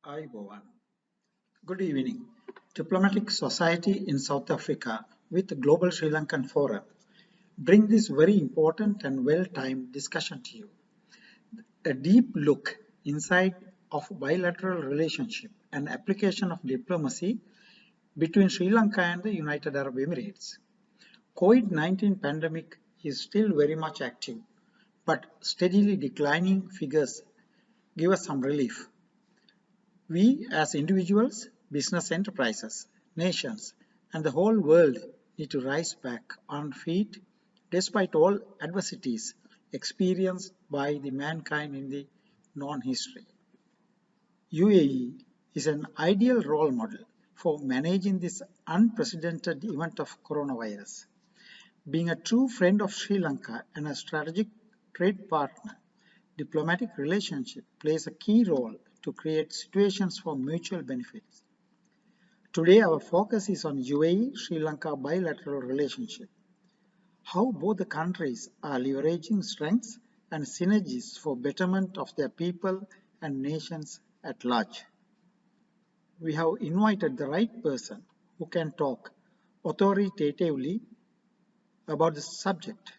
Ayubowan. Good evening. Diplomatic Society in South Africa with Global Sri Lankan Forum bring this very important and well-timed discussion to you. A deep look inside of bilateral relationship and application of diplomacy between Sri Lanka and the United Arab Emirates. COVID-19 pandemic is still very much active, but steadily declining figures give us some relief. We as individuals, business enterprises, nations, and the whole world need to rise back on feet despite all adversities experienced by the mankind in the known history. UAE is an ideal role model for managing this unprecedented event of coronavirus. Being a true friend of Sri Lanka and a strategic trade partner, diplomatic relationship plays a key role to create situations for mutual benefits. Today our focus is on UAE-Sri Lanka bilateral relationship, how both the countries are leveraging strengths and synergies for betterment of their people and nations at large. We have invited the right person who can talk authoritatively about the subject.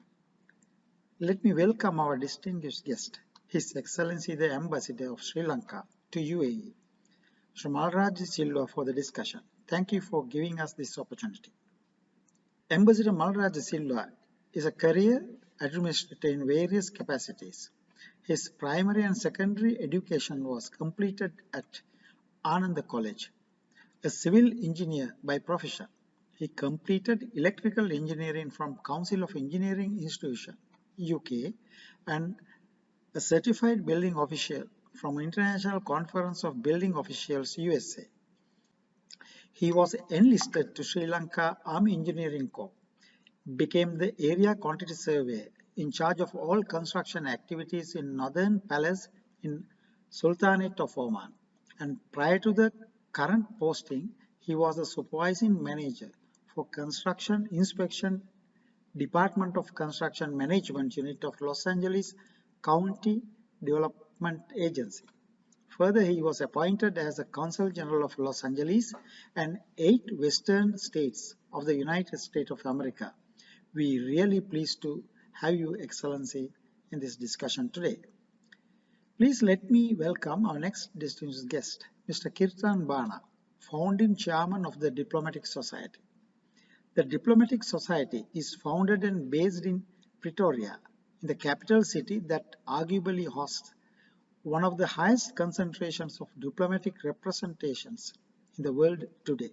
Let me welcome our distinguished guest, His Excellency the Ambassador of Sri Lanka to UAE, Sri Malraj Silva, for the discussion. Thank you for giving us this opportunity. Ambassador Malraj Silva is a career administrator in various capacities. His primary and secondary education was completed at Ananda College. A civil engineer by profession, he completed electrical engineering from Council of Engineering Institution, UK, and a certified building official from International Conference of Building Officials, USA. He was enlisted to Sri Lanka Army Engineering Corps, became the area quantity surveyor in charge of all construction activities in Northern Palace in Sultanate of Oman, and prior to the current posting, he was the supervising manager for Construction Inspection Department of Construction Management Unit of Los Angeles County Development Agency. Further, he was appointed as the Consul General of Los Angeles and 8 western states of the United States of America. We are really pleased to have you, Excellency, in this discussion today. Please let me welcome our next distinguished guest, Mr. Kirtan Bana, founding chairman of the Diplomatic Society. The Diplomatic Society is founded and based in Pretoria, in the capital city that arguably hosts one of the highest concentrations of diplomatic representations in the world today.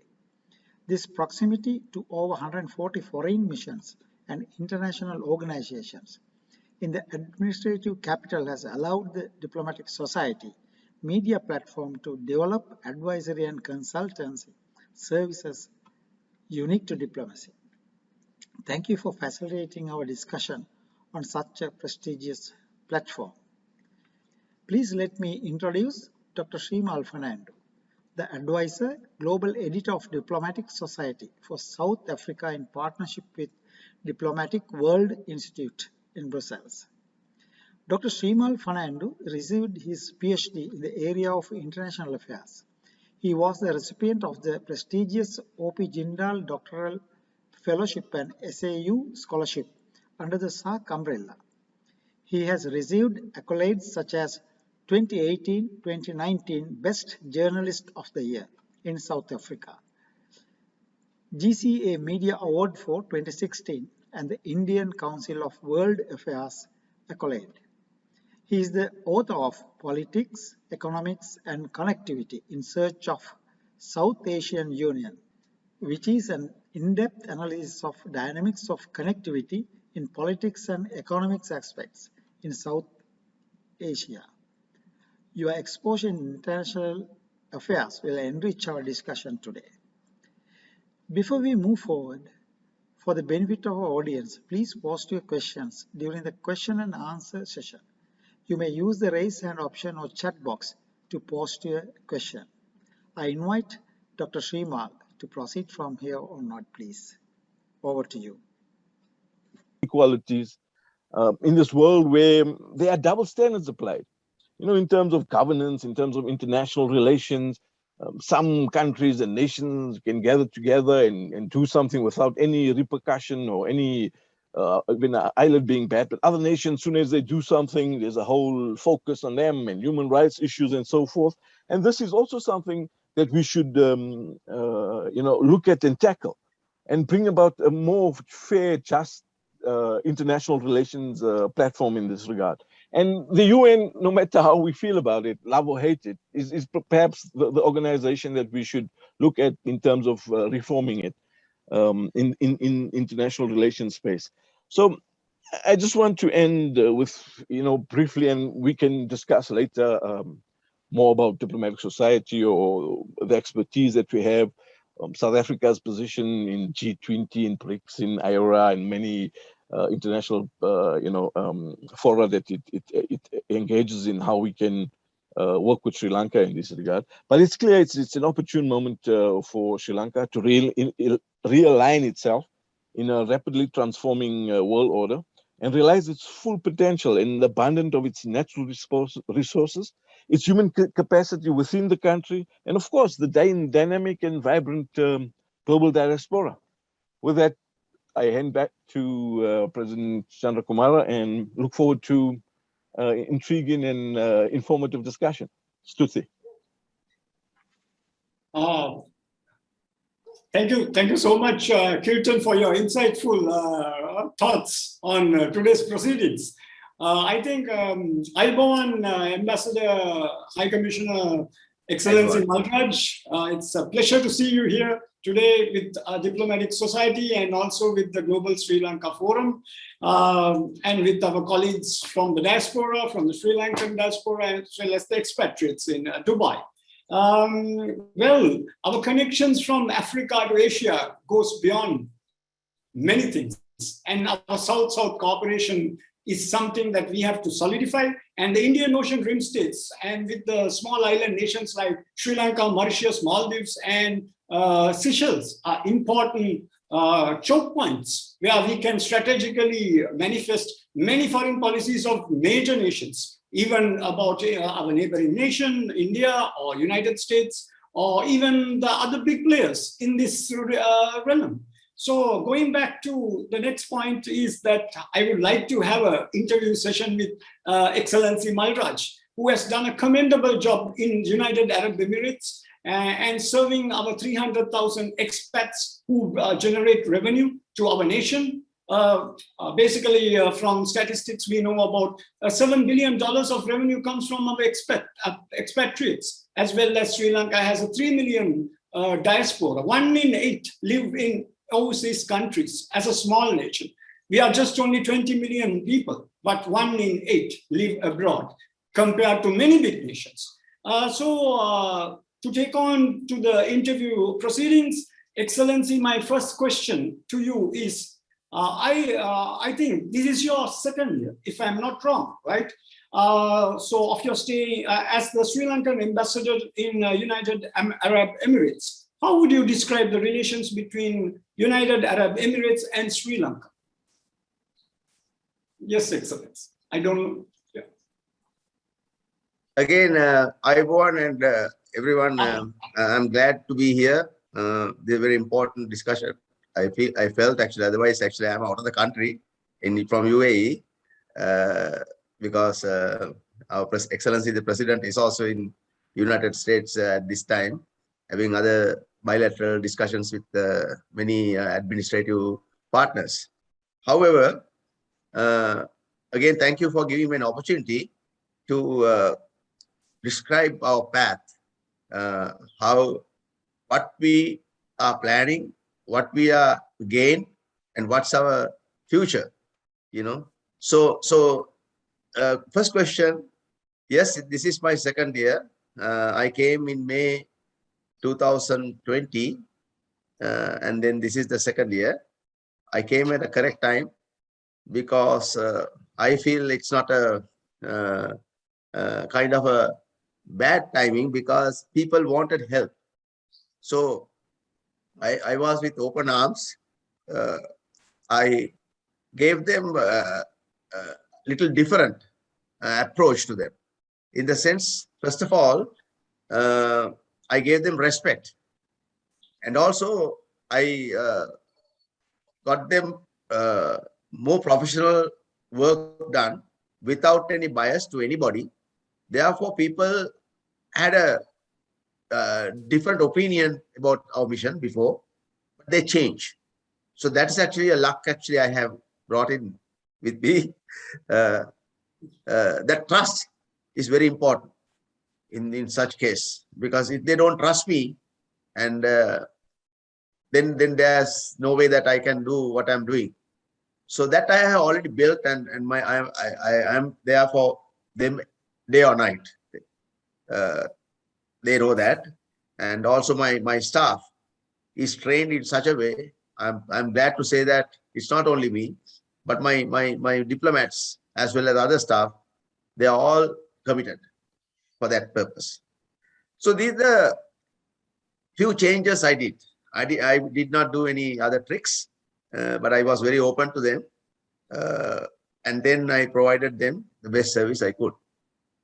This proximity to over 140 foreign missions and international organizations in the administrative capital has allowed the Diplomatic Society media platform to develop advisory and consultancy services unique to diplomacy. Thank you for facilitating our discussion on such a prestigious platform. Please let me introduce Dr. Shrimal Fernando, the advisor, global editor of Diplomatic Society for South Africa in partnership with Diplomatic World Institute in Brussels. Dr. Shrimal Fernando received his PhD in the area of international affairs. He was the recipient of the prestigious O.P. Jindal Doctoral Fellowship and SAU Scholarship under the SAARC umbrella. He has received accolades such as 2018-2019 Best Journalist of the Year in South Africa, GCA Media Award for 2016, and the Indian Council of World Affairs accolade. He is the author of Politics, Economics and Connectivity in Search of South Asian Union, which is an in-depth analysis of dynamics of connectivity in politics and economics aspects in South Asia. Your exposure in international affairs will enrich our discussion today. Before we move forward, for the benefit of our audience, please post your questions during the question and answer session. You may use the raise hand option or chat box to post your question. I invite Dr. Shrimal to proceed from here on out, please. Over to you. Equalities in this world where there are double standards applied. in terms of governance, in terms of international relations. Some countries and nations can gather together and do something without any repercussion or any even an island being bad. But other nations, soon as they do something, there's a whole focus on them and human rights issues and so forth. And this is also something that we should, look at and tackle, and bring about a more fair, just international relations platform in this regard. And the UN, no matter how we feel about it, love or hate it, is perhaps the organization that we should look at in terms of reforming it in international relations space. So I just want to end with, briefly, and we can discuss later more about diplomatic society or the expertise that we have. South Africa's position in G20, in BRICS, in IORA, and many international, fora that it engages in, how we can work with Sri Lanka in this regard. But it's clear it's an opportune moment for Sri Lanka to realign itself in a rapidly transforming world order and realize its full potential and the abundance of its natural resources, its human capacity within the country, and of course, the dynamic and vibrant global diaspora. With that, I hand back to President Chandra Kumara and look forward to intriguing and informative discussion. Stuti. Thank you so much, Kirtan, for your insightful thoughts on today's proceedings. I think Ayubowan Ambassador, High Commissioner, Excellency Malraj, it's a pleasure to see you here today with Diplomatic Society and also with the Global Sri Lanka Forum, and with our colleagues from the diaspora, from the Sri Lankan diaspora, as well as the expatriates in Dubai. Well, our connections from Africa to Asia goes beyond many things, and our South-South cooperation is something that we have to solidify. And the Indian Ocean Rim states, and with the small island nations like Sri Lanka, Mauritius, Maldives, and Seychelles, are important choke points where we can strategically manifest many foreign policies of major nations, even about our neighboring nation, India or United States, or even the other big players in this realm. So going back to the next point is that I would like to have an interview session with Excellency Malraj, who has done a commendable job in United Arab Emirates and serving our 300,000 expats who generate revenue to our nation. Basically, from statistics, we know about $7 billion of revenue comes from our expatriates, as well as Sri Lanka has a 3 million diaspora. 1 in 8 live in overseas countries as a small nation. We are just only 20 million people, but 1 in 8 live abroad compared to many big nations. To take on to the interview proceedings, Excellency, my first question to you is, I think this is your second year, if I'm not wrong, right? So of your stay as the Sri Lankan ambassador in United Arab Emirates, how would you describe the relations between United Arab Emirates and Sri Lanka? Yes, Excellency. I don't know. Yeah. Again, Ayubowan and everyone, I'm glad to be here. This is a very important discussion. I felt actually, otherwise actually I'm out of the country from UAE because our Excellency the President is also in United States at this time, having other bilateral discussions with many administrative partners. However, again, thank you for giving me an opportunity to describe our path, what we are planning, what we are gain, and what's our future, So first question, yes, this is my second year. I came in May 2020, and then this is the second year. I came at a correct time because I feel it's not a kind of a bad timing because people wanted help. So I was with open arms. I gave them a little different approach to them. in the sense, first of all, I gave them respect. And also, I got them more professional work done without any bias to anybody. Therefore, people had a different opinion about our mission before, but they change. So that's actually a luck actually I have brought in with me. That trust is very important in such case, because if they don't trust me, and then there's no way that I can do what I'm doing. So that I have already built, and I am there for them day or night. They know that, and also my staff is trained in such a way. I'm glad to say that it's not only me, but my diplomats as well as other staff, they are all committed for that purpose. So these are the few changes I did. I did not do any other tricks, but I was very open to them. And then I provided them the best service I could.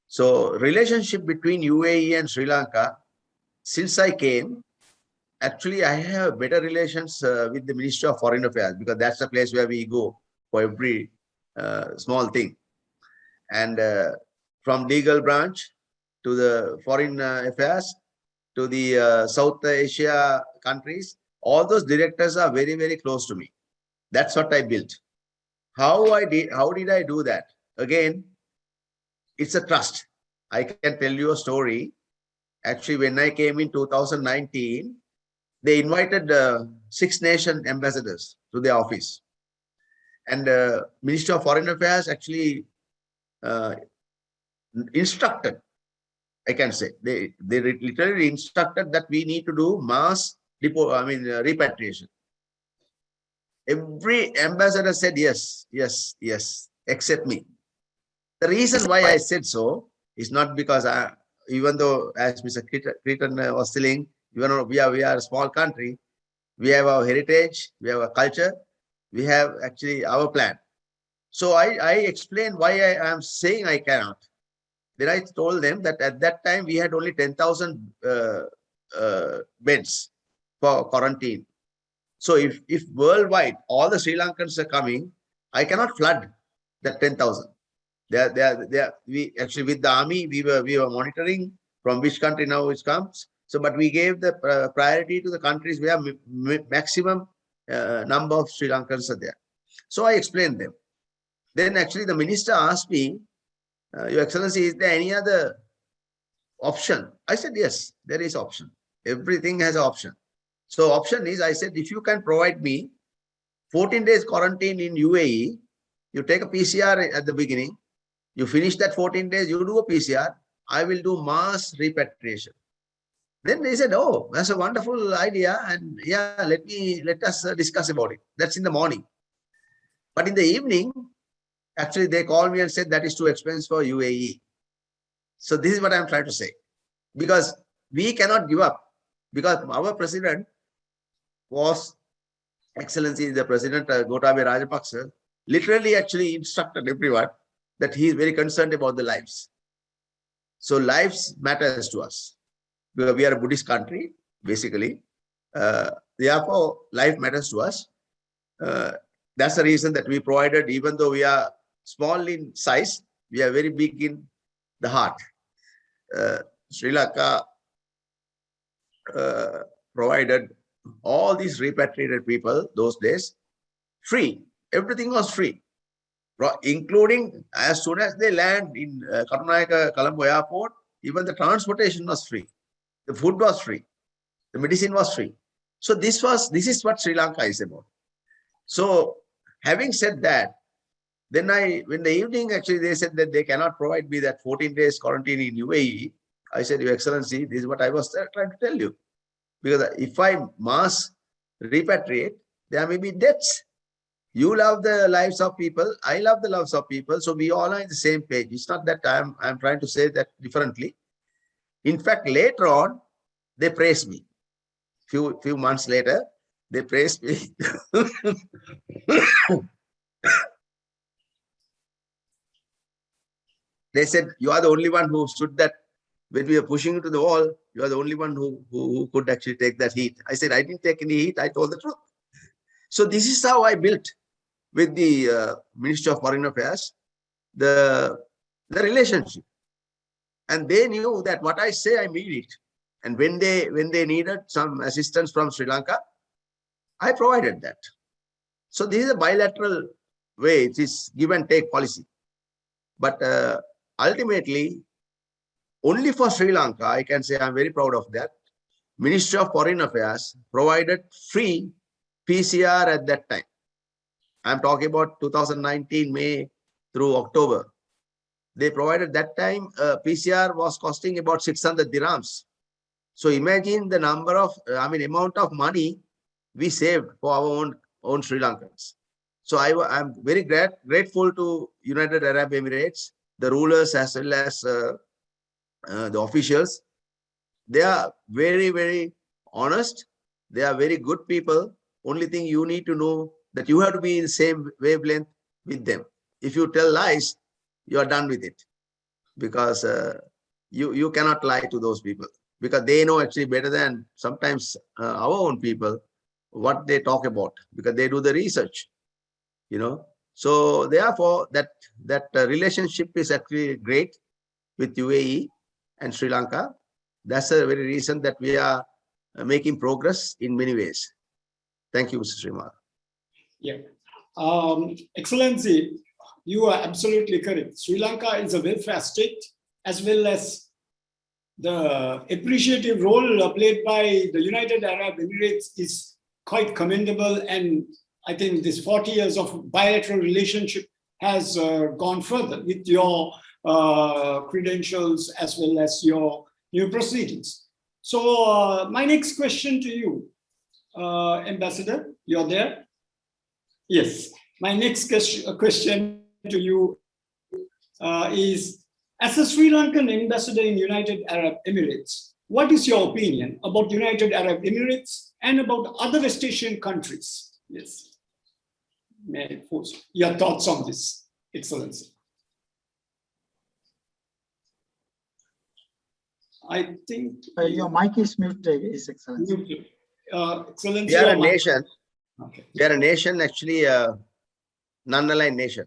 So relationship between UAE and Sri Lanka, since I came, actually I have better relations with the Ministry of Foreign Affairs, because that's the place where we go for every small thing. And from legal branch to the foreign affairs to the South Asia countries, all those directors are very, very close to me. That's what I built. How did I do that? Again, it's a trust. I can tell you a story. Actually, when I came in 2019, they invited 6 nation ambassadors to their office. And Ministry of Foreign Affairs actually instructed, I can say, they literally instructed that we need to do mass repatriation. Every ambassador said yes, yes, yes, except me. The reason why I said so is not because even though, as Mr. Cretan was telling, even though we are a small country, we have our heritage, we have a culture, we have actually our plan. So I explained why I am saying I cannot. Then I told them that at that time we had only 10,000 beds for quarantine. So if worldwide all the Sri Lankans are coming, I cannot flood that 10,000. We actually, with the army, we were monitoring from which country now it comes. So, but we gave the priority to the countries where maximum number of Sri Lankans are there. So I explained them. Then actually the minister asked me, Your Excellency, is there any other option? I said, yes, there is option. Everything has an option. So option is, I said, if you can provide me 14 days quarantine in UAE, you take a PCR at the beginning, you finish that 14 days, you do a PCR, I will do mass repatriation. Then they said, oh, that's a wonderful idea. And yeah, let us discuss about it. That's in the morning. But in the evening, actually, they called me and said that is too expensive for UAE. So this is what I'm trying to say. Because we cannot give up. Because our president was, Excellency, the President Gotabaya Rajapaksa, literally actually instructed everyone that he is very concerned about the lives. So lives matters to us. Because we are a Buddhist country, basically. Therefore, life matters to us. That's the reason that we provided, even though we are small in size, we are very big in the heart. Sri Lanka provided all these repatriated people those days free. Everything was free, including as soon as they land in Karunayaka Colombo Airport, even the transportation was free. The food was free. The medicine was free. So this is what Sri Lanka is about. So having said that, then when the evening, actually, they said that they cannot provide me that 14 days quarantine in UAE. I said, Your Excellency, this is what I was trying to tell you. Because if I mass repatriate, there may be deaths. You love the lives of people. I love the lives of people. So we all are on the same page. It's not that I'm trying to say that differently. In fact, later on, they praised me. Few months later, they praised me. They said, you are the only one who stood that when we were pushing you to the wall, you are the only one who could actually take that heat. I said, I didn't take any heat. I told the truth. So this is how I built with the Ministry of Foreign Affairs, the relationship. And they knew that what I say, I mean it. And when they needed some assistance from Sri Lanka, I provided that. So this is a bilateral way. It is give and take policy. But ultimately, only for Sri Lanka, I can say I'm very proud of that. Ministry of Foreign Affairs provided free PCR at that time. I'm talking about 2019 May through October. They provided that time PCR was costing about 600 dirhams. So imagine the number of, amount of money we saved for our own Sri Lankans. So I'm very grateful to United Arab Emirates, the rulers as well as the officials. They are very, very honest. They are very good people. Only thing you need to know that you have to be in the same wavelength with them. If you tell lies, you are done with it, because you cannot lie to those people, because they know actually better than sometimes our own people what they talk about, because they do the research, you know. So therefore, that relationship is actually great with UAE and Sri Lanka. That's the very reason that we are making progress in many ways. Thank you, Mr. Srimal. Yeah. Excellency, you are absolutely correct. Sri Lanka is a welfare state, as well as the appreciative role played by the United Arab Emirates is quite commendable. And I think this 40 years of bilateral relationship has gone further with your credentials as well as your new proceedings. So my next question to you, Ambassador, you're there? Yes. My next question to you is, as a Sri Lankan ambassador in United Arab Emirates, what is your opinion about United Arab Emirates and about other West Asian countries? Yes. May I pose your thoughts on this, Excellency? I think your mic is muted, His Excellency. Excellency, We are a nation. Okay. We are a nation, actually a non-aligned nation.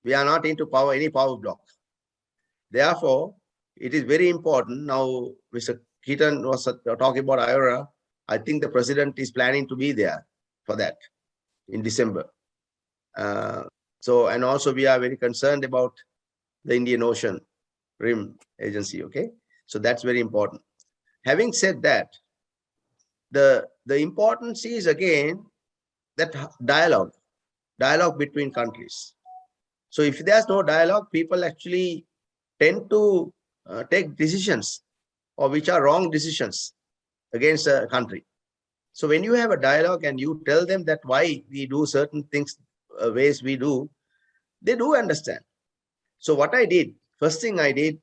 We are not into any power block. Therefore, it is very important. Now, Mr. Keaton was talking about IORA. I think the president is planning to be there for that in December. And also we are very concerned about the Indian Ocean Rim Agency. Okay, so that's very important. Having said that, the importance is again that dialogue between countries. So if there's no dialogue, people actually tend to take decisions or which are wrong decisions against a country. So when you have a dialogue and you tell them that why we do certain things, ways we do, they do understand. So what I did, first thing I did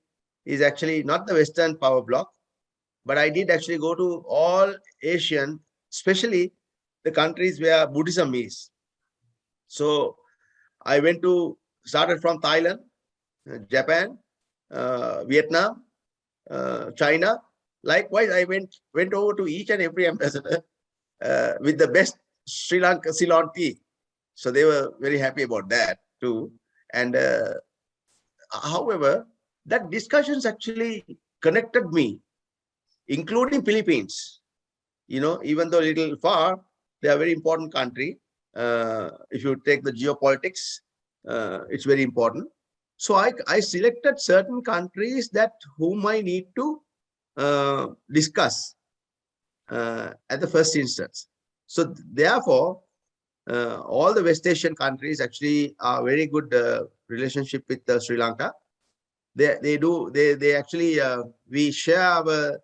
is actually not the Western power bloc, but I did actually go to all Asian, especially the countries where Buddhism is. So I started from Thailand, Japan, Vietnam, China. Likewise, I went over to each and every ambassador with the best Sri Lanka Ceylon tea. So they were very happy about that too. And however, that discussions actually connected me, including Philippines. You know, even though a little far, they are a very important country. If you take the geopolitics, it's very important. So I selected certain countries that whom I need to discuss at the first instance. So therefore, all the West Asian countries actually are very good relationship with Sri Lanka. They actually we share our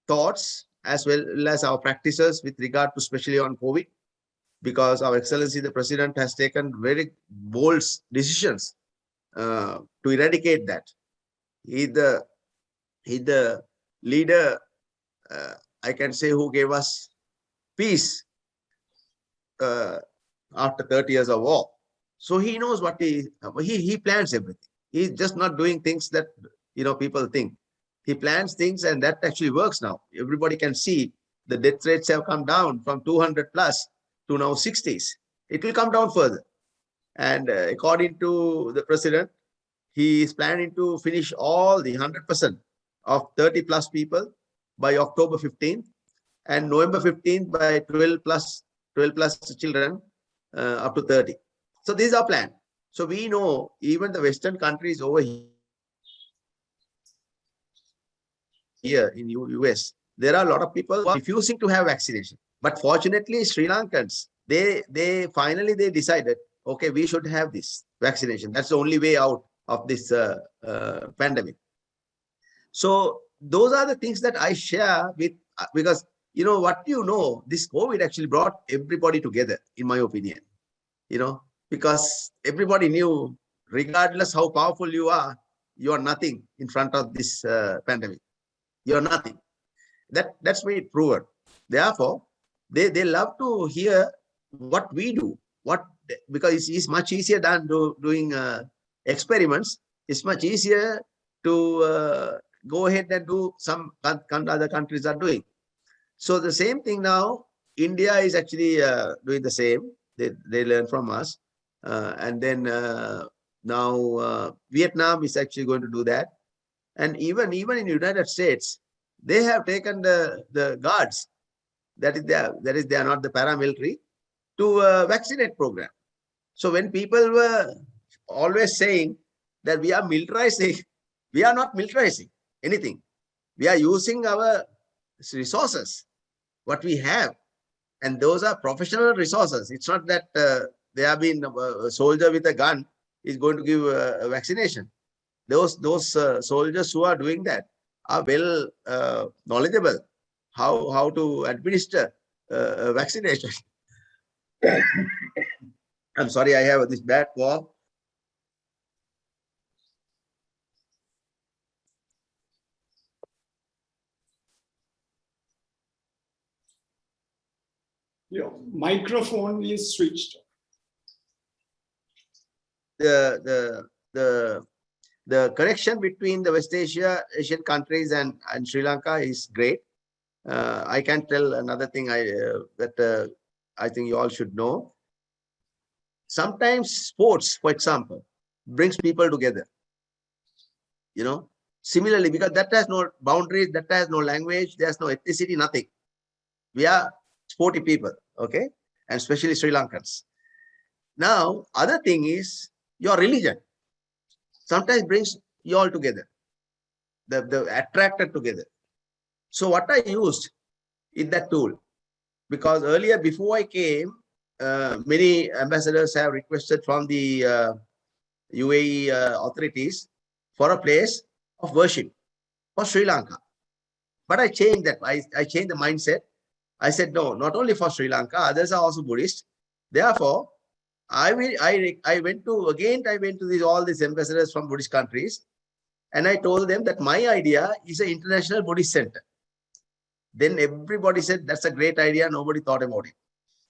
thoughts as well as our practices with regard to especially on COVID, because our Excellency the President has taken very bold decisions to eradicate that. He's the leader, I can say, who gave us peace after 30 years of war. So he knows what he plans everything. He's just not doing things that, people think. He plans things, and that actually works now. Everybody can see the death rates have come down from 200 plus to now 60s. It will come down further. And according to the president, he is planning to finish all the 100% of 30 plus people by October 15th, and November 15th by 12 plus children up to 30. So this is our plan. So we know even the Western countries over here in US, there are a lot of people who are refusing to have vaccination. But fortunately, Sri Lankans, they finally decided, okay, we should have this vaccination. That's the only way out of this pandemic. So those are the things that I share with, because this COVID actually brought everybody together, in my opinion, because everybody knew, regardless how powerful you are nothing in front of this pandemic. You're nothing. That's made proven. Therefore, they love to hear what we do, because it's much easier than doing experiments. It's much easier to go ahead and do some other countries are doing. So the same thing now, India is actually doing the same. They learn from us. And then now Vietnam is actually going to do that. And even in the United States, they have taken the guards, that is they are not the paramilitary, to vaccinate program. So when people were always saying that we are militarizing, we are not militarizing anything. We are using our resources, what we have, and those are professional resources. It's not that they have been a soldier with a gun is going to give a vaccination. Those soldiers who are doing that are well knowledgeable how to administer vaccination. I'm sorry, I have this bad cough. Your microphone is switched. The connection between the West Asian countries and Sri Lanka is great. I can tell another thing that I think you all should know. Sometimes sports, for example, brings people together. Similarly, because that has no boundaries, that has no language, there's no ethnicity, nothing. We are sporty people, okay, and especially Sri Lankans. Now, other thing is your religion. Sometimes brings you all together, the attracted together. So what I used is that tool, because earlier, before I came, many ambassadors have requested from the UAE authorities for a place of worship for Sri Lanka. But I changed that. I changed the mindset. I said, no, not only for Sri Lanka, others are also Buddhist. Therefore, I went to all these ambassadors from Buddhist countries, and I told them that my idea is an international Buddhist center. Then everybody said, that's a great idea. Nobody thought about it.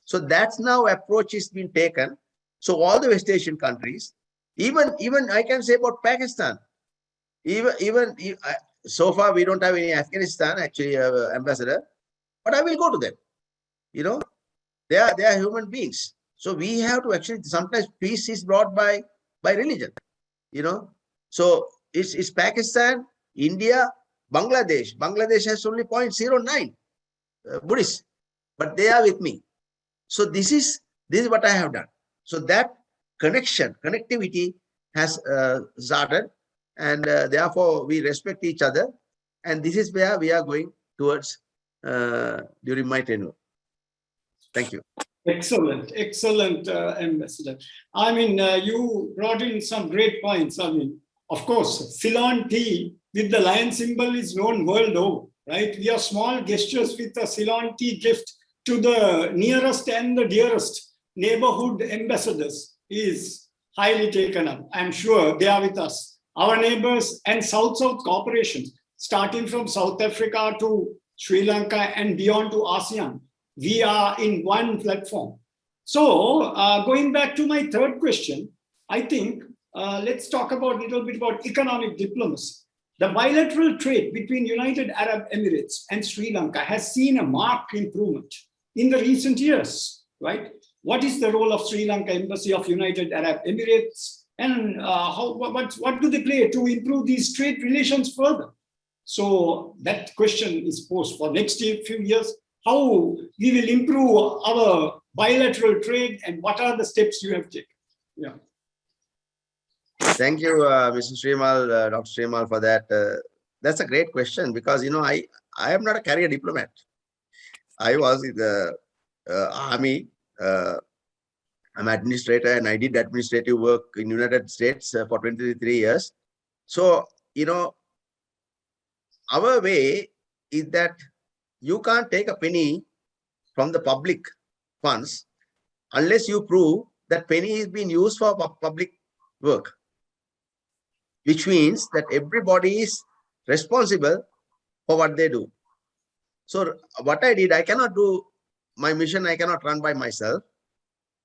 So that's now approach is being taken. So all the West Asian countries, even I can say about Pakistan, even so far we don't have any Afghanistan actually ambassador, but I will go to them. They are human beings. So we have to actually, sometimes peace is brought by religion. So it's Pakistan, India, Bangladesh. Bangladesh has only 0.09 Buddhists, but they are with me. So this is what I have done. So that connectivity has started, and therefore we respect each other. And this is where we are going towards during my tenure. Thank you. Excellent, Ambassador. I mean, you brought in some great points. I mean, of course, Ceylon tea with the lion symbol is known world over, right? We have small gestures with a Ceylon tea gift to the nearest and the dearest neighborhood ambassadors is highly taken up. I'm sure they are with us. Our neighbors and South-South cooperation, starting from South Africa to Sri Lanka and beyond to ASEAN, we are in one platform. So going back to my third question, I think let's talk about a little bit about economic diplomacy. The bilateral trade between United Arab Emirates and Sri Lanka has seen a marked improvement in the recent years, right? What is the role of Sri Lanka Embassy of United Arab Emirates, and what do they play to improve these trade relations further? So that question is posed for next few years, how we will improve our bilateral trade and what are the steps you have taken? Yeah. Thank you, Mr. Srimal, Dr. Srimal, for that. That's a great question because, you know, I am not a career diplomat. I was in the army. I'm administrator and I did administrative work in United States for 23 years. So, you know, our way is that you can't take a penny from the public funds unless you prove that penny is being used for public work, which means that everybody is responsible for what they do. So what I did, I cannot do my mission, I cannot run by myself.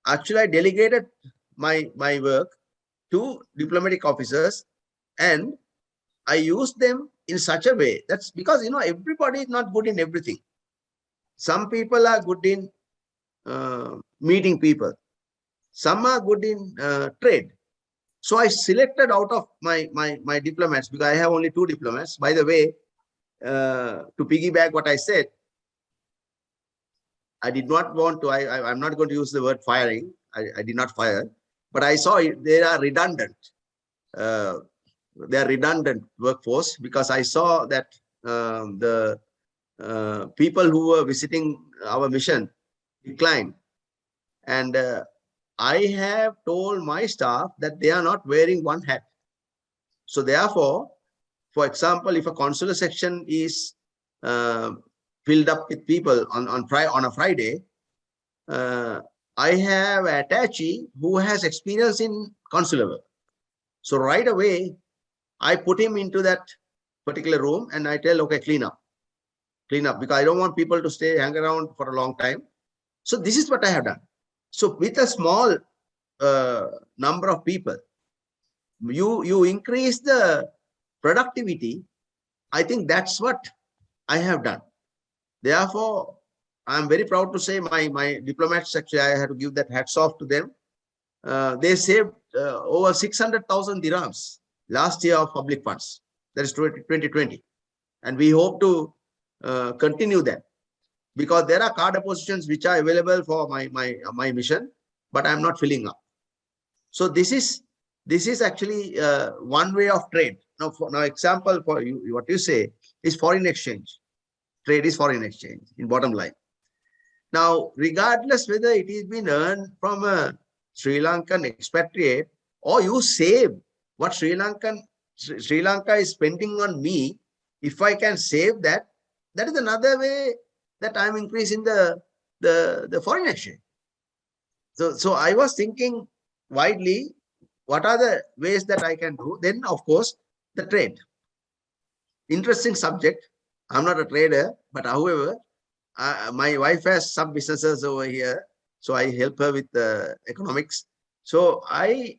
Actually, I delegated my work to diplomatic officers and I used them in such a way. That's because, you know, everybody is not good in everything. Some people are good in meeting people. Some are good in trade. So I selected out of my diplomats, because I have only 2 diplomats. By the way, to piggyback what I said, I did not want to, I'm not going to use the word firing. I did not fire, but I saw they are redundant. They are redundant workforce because I saw that the people who were visiting our mission declined. And I have told my staff that they are not wearing one hat. So therefore, for example, if a consular section is filled up with people on a Friday, I have an attaché who has experience in consular work. So right away, I put him into that particular room and I tell, okay, clean up, because I don't want people to hang around for a long time. So this is what I have done. So with a small number of people, you increase the productivity. I think that's what I have done. Therefore, I'm very proud to say my diplomats, actually, I have to give that hats off to them. They saved over 600,000 dirhams last year of public funds. That is 2020. And we hope to continue that, because there are card positions which are available for my mission, but I'm not filling up. So this is actually one way of trade. Now example for you, what you say is foreign exchange. Trade is foreign exchange in bottom line. Now, regardless whether it is been earned from a Sri Lankan expatriate or you save what Sri Lanka is spending on me, if I can save that, that is another way that I'm increasing the foreign exchange. So I was thinking widely, what are the ways that I can do? Then, of course, the trade. Interesting subject. I'm not a trader, but however, my wife has some businesses over here, so I help her with economics. So I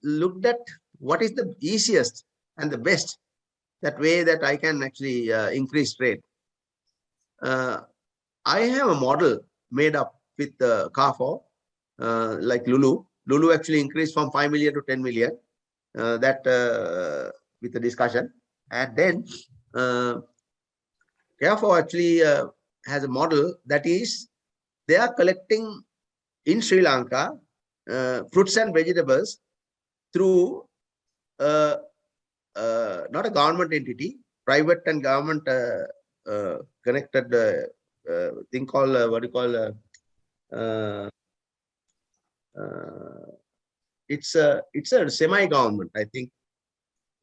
looked at what is the easiest and the best that way that I can actually increase trade. I have a model made up with CARFOR, like Lulu. Lulu actually increased from 5 million to 10 million. With the discussion, and then CARFOR actually has a model that is they are collecting in Sri Lanka fruits and vegetables through not a government entity, private and government connected thing called what do you call it's a semi-government, I think.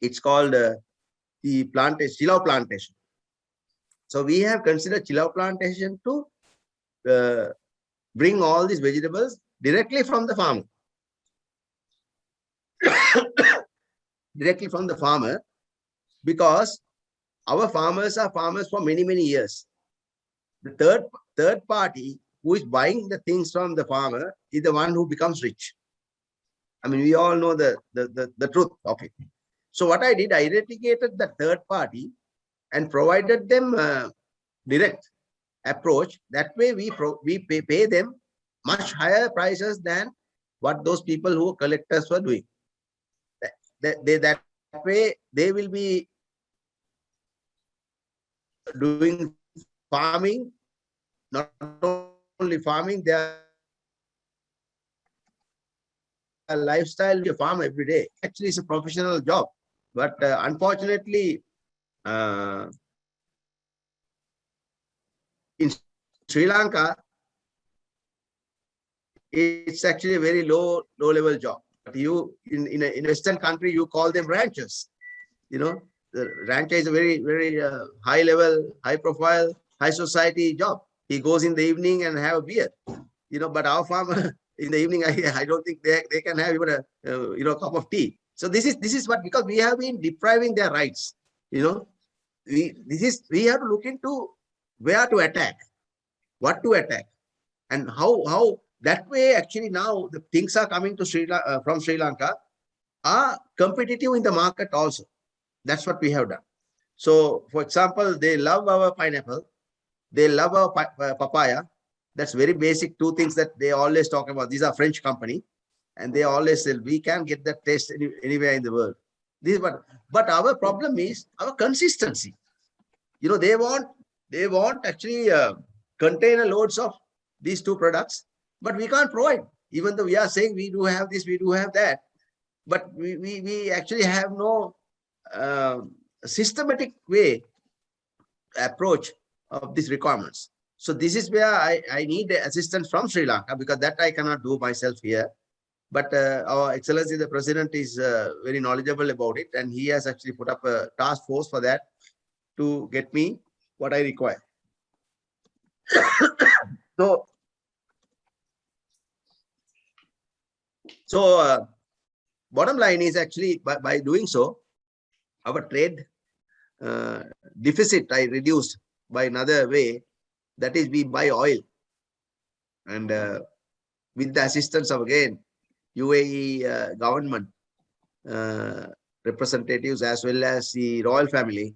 It's called the plantation, Chilau plantation. So we have considered Chilau plantation to bring all these vegetables directly from the farmer. Directly from the farmer, because our farmers are farmers for many, many years. The third party who is buying the things from the farmer is the one who becomes rich. I mean, we all know the truth of it. So what I did, I eradicated the third party and provided them direct approach. That way we pay them much higher prices than what those people who collectors were doing. That way they will be doing farming, not only farming, their lifestyle will be a farm every day. Actually, it's a professional job, but unfortunately, in Sri Lanka, it's actually a very low level job. But you in a Western country, you call them ranchers. You know, the rancher is a very high level, high profile, high society job. He goes in the evening and have a beer. You know, but our farmer in the evening, I don't think they can have even a cup of tea. So this is what, because we have been depriving their rights. You know, we have to look into where to attack, what to attack, and how that way. Actually, now the things are coming to from Sri Lanka are competitive in the market also. That's what we have done. So, for example, they love our pineapple, they love our papaya. That's very basic two things that they always talk about. These are French company, and they always say we can't get that taste anywhere in the world. But our problem is our consistency. You know, they want actually container loads of these two products, but we can't provide. Even though we are saying we do have this, we do have that, but we actually have no systematic way approach of these requirements. So this is where I need assistance from Sri Lanka, because that I cannot do myself here. But our Excellency, the President, is very knowledgeable about it, and he has actually put up a task force for that to get me what I require. So bottom line is actually by doing so, our trade deficit I reduced by another way. That is, we buy oil, and with the assistance of, again, UAE government representatives as well as the royal family,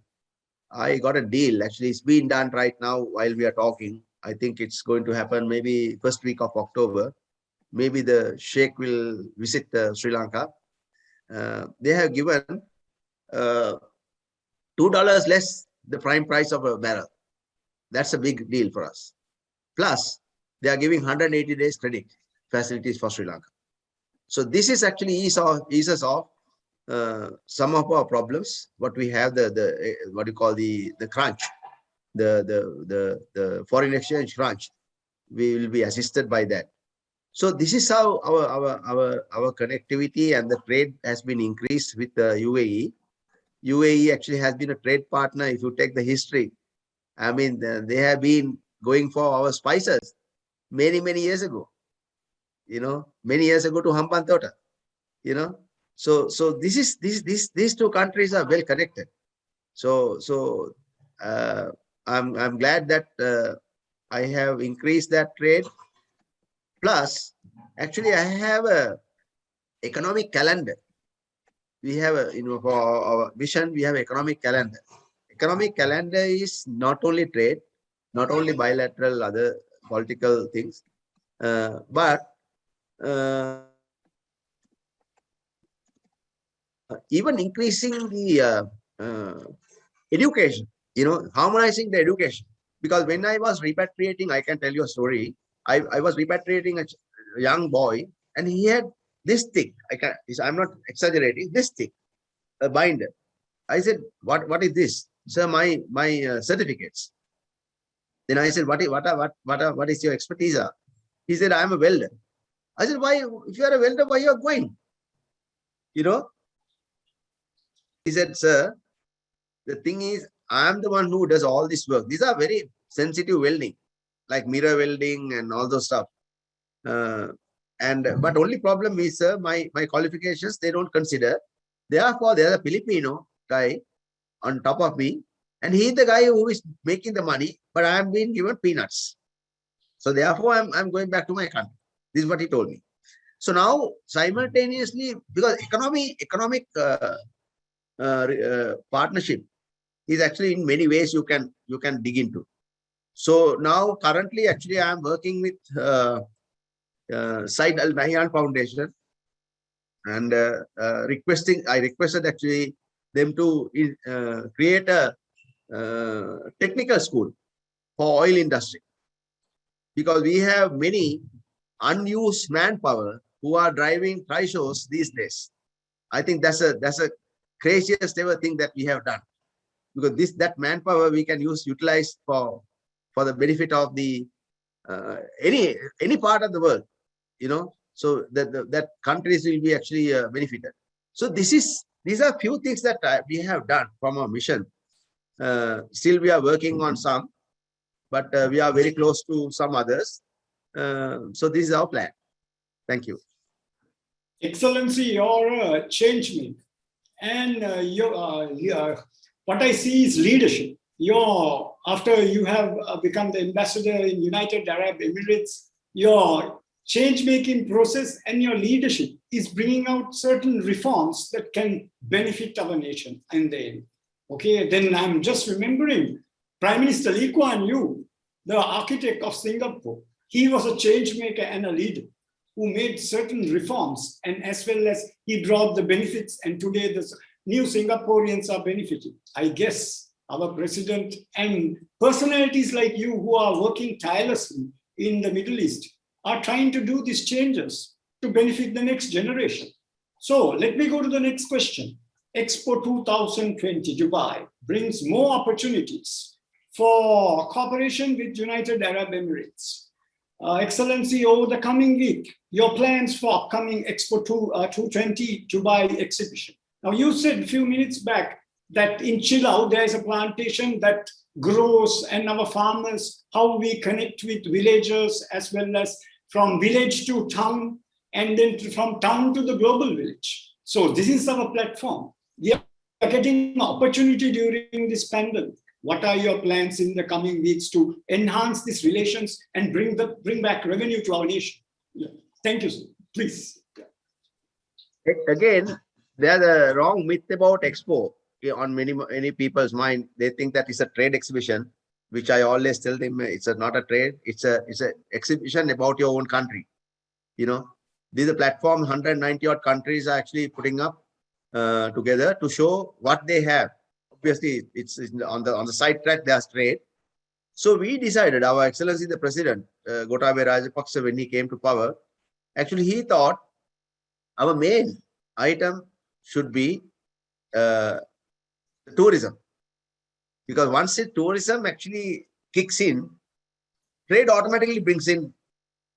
I got a deal. Actually, it's being done right now while we are talking. I think it's going to happen maybe first week of October. Maybe the Sheikh will visit Sri Lanka. They have given $2 less the prime price of a barrel. That's a big deal for us. Plus, they are giving 180 days credit facilities for Sri Lanka. So this is actually eases off some of our problems. What we have, what you call the crunch, the foreign exchange crunch. We will be assisted by that. So this is how our connectivity and the trade has been increased with the UAE. UAE actually has been a trade partner. If you take the history, I mean, they have been going for our spices many years ago. You know, many years ago to Hambantota. You know, so these two countries are well connected. So I'm glad that I have increased that trade. Plus, actually, I have a economic calendar. We have a, for our mission, we have economic calendar. Economic calendar is not only trade, not only bilateral, other political things, but even increasing the education, harmonizing the education. Because when I was repatriating, I can tell you a story. I was repatriating a young boy, and he had this thick, I'm not exaggerating, this thick, a binder. I said, what is this? Sir, my certificates. Then I said, what is your expertise? He said, I am a welder. I said, why, if you are a welder, why you are going? You know? He said, sir, the thing is, I am the one who does all this work. These are very sensitive welding, like mirror welding and all those stuff. But only problem is, sir, my qualifications, they don't consider. Therefore, there's a Filipino guy on top of me, and he's the guy who is making the money, but I am being given peanuts. So therefore, I'm going back to my country. This is what he told me. So now simultaneously, because economic partnership is actually in many ways you can dig into. So now currently actually I am working with Said Al Nahyan Foundation, and I requested actually them to create a technical school for oil industry, because we have many unused manpower who are driving trishaws these days. I think that's a craziest ever thing that we have done, because that manpower we can utilize for the benefit of the any part of the world, so that countries will be actually benefited. So these are few things that we have done from our mission. Still we are working on some, but we are very close to some others. So this is our plan. Thank you. Excellency, you're a change maker, and what I see is leadership. After you have become the ambassador in United Arab Emirates, your change-making process and your leadership is bringing out certain reforms that can benefit our nation and the end. Okay, then I'm just remembering Prime Minister Lee Kuan Yew, the architect of Singapore. He was a change maker and a leader who made certain reforms, and as well as he brought the benefits, and today the new Singaporeans are benefiting. I guess our president and personalities like you who are working tirelessly in the Middle East are trying to do these changes to benefit the next generation. So let me go to the next question. Expo 2020 Dubai brings more opportunities for cooperation with United Arab Emirates. Excellency, over the coming week, your plans for upcoming Expo 220 Dubai exhibition. Now, you said a few minutes back that in Chilau, there is a plantation that grows, and our farmers, how we connect with villagers, as well as from village to town, and then from town to the global village. So this is our platform. We are getting an opportunity during this pandemic. What are your plans in the coming weeks to enhance these relations and bring back revenue to our nation? Yeah. Thank you, sir. Please. Again, there's a wrong myth about Expo on many people's mind. They think that it's a trade exhibition, which I always tell them it's not a trade. It's a exhibition about your own country. These are platforms 190 odd countries are actually putting up together to show what they have. Obviously, it's on the side track, there's trade. So we decided, our Excellency the President, Gotabaya Rajapaksa, when he came to power, actually he thought our main item should be tourism. Because once the tourism actually kicks in, trade automatically brings in,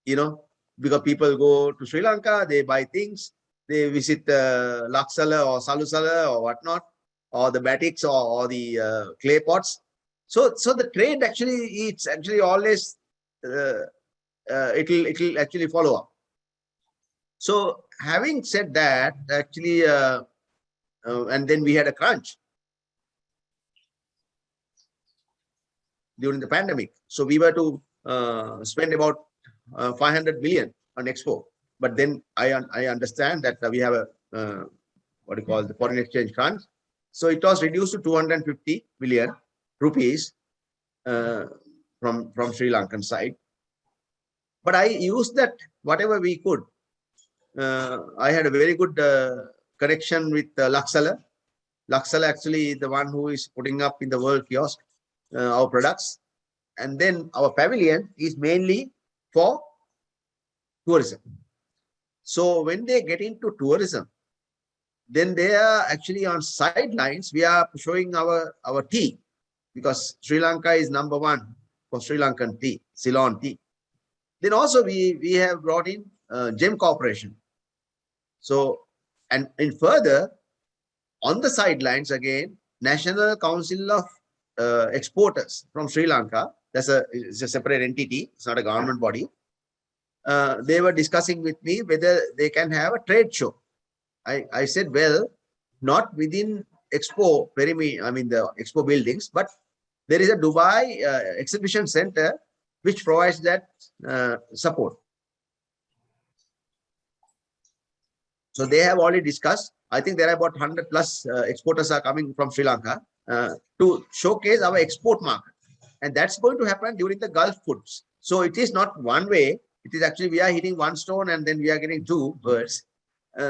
because people go to Sri Lanka, they buy things, they visit Laksala or Salusala or whatnot, or the batiks or the clay pots. So the trade actually, it's actually always, it'll actually follow up. So having said that, actually, and then we had a crunch during the pandemic. So we were to spend about 500 million on Expo. But then I understand that we have a, what you call the foreign exchange crunch. So it was reduced to 250 million rupees from Sri Lankan side. But I used that whatever we could. I had a very good connection with Laksala. Laksala actually is the one who is putting up in the world kiosk our products. And then our pavilion is mainly for tourism. So when they get into tourism, then they are actually on sidelines. We are showing our tea, because Sri Lanka is #1 for Sri Lankan tea, Ceylon tea. Then also we have brought in GEM Corporation. So, and further, on the sidelines again, National Council of Exporters from Sri Lanka, it's a separate entity, it's not a government body. They were discussing with me whether they can have a trade show. I said, well, not within Expo perimeter, I mean the Expo buildings, but there is a Dubai exhibition center which provides that support. So they have already discussed. I think there are about 100 plus exporters are coming from Sri Lanka to showcase our export market. And that's going to happen during the Gulf Foods. So it is not one way. It is actually, we are hitting one stone and then we are getting two birds.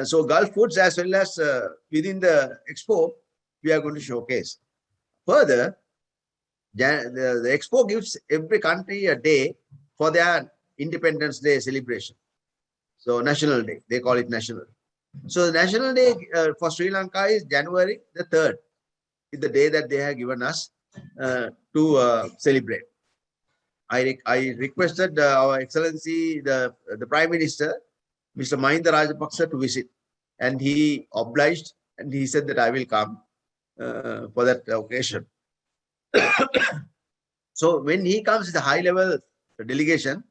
So Gulf Foods as well as within the expo, we are going to showcase. Further, the expo gives every country a day for their Independence Day celebration. So National Day, they call it National. So the National Day for Sri Lanka is January the 3rd, is the day that they have given us to celebrate. I requested our Excellency, the Prime Minister, Mr. Mahinda Rajapaksa, to visit, and he obliged, and he said that I will come for that occasion. So when he comes, it's a high-level delegation,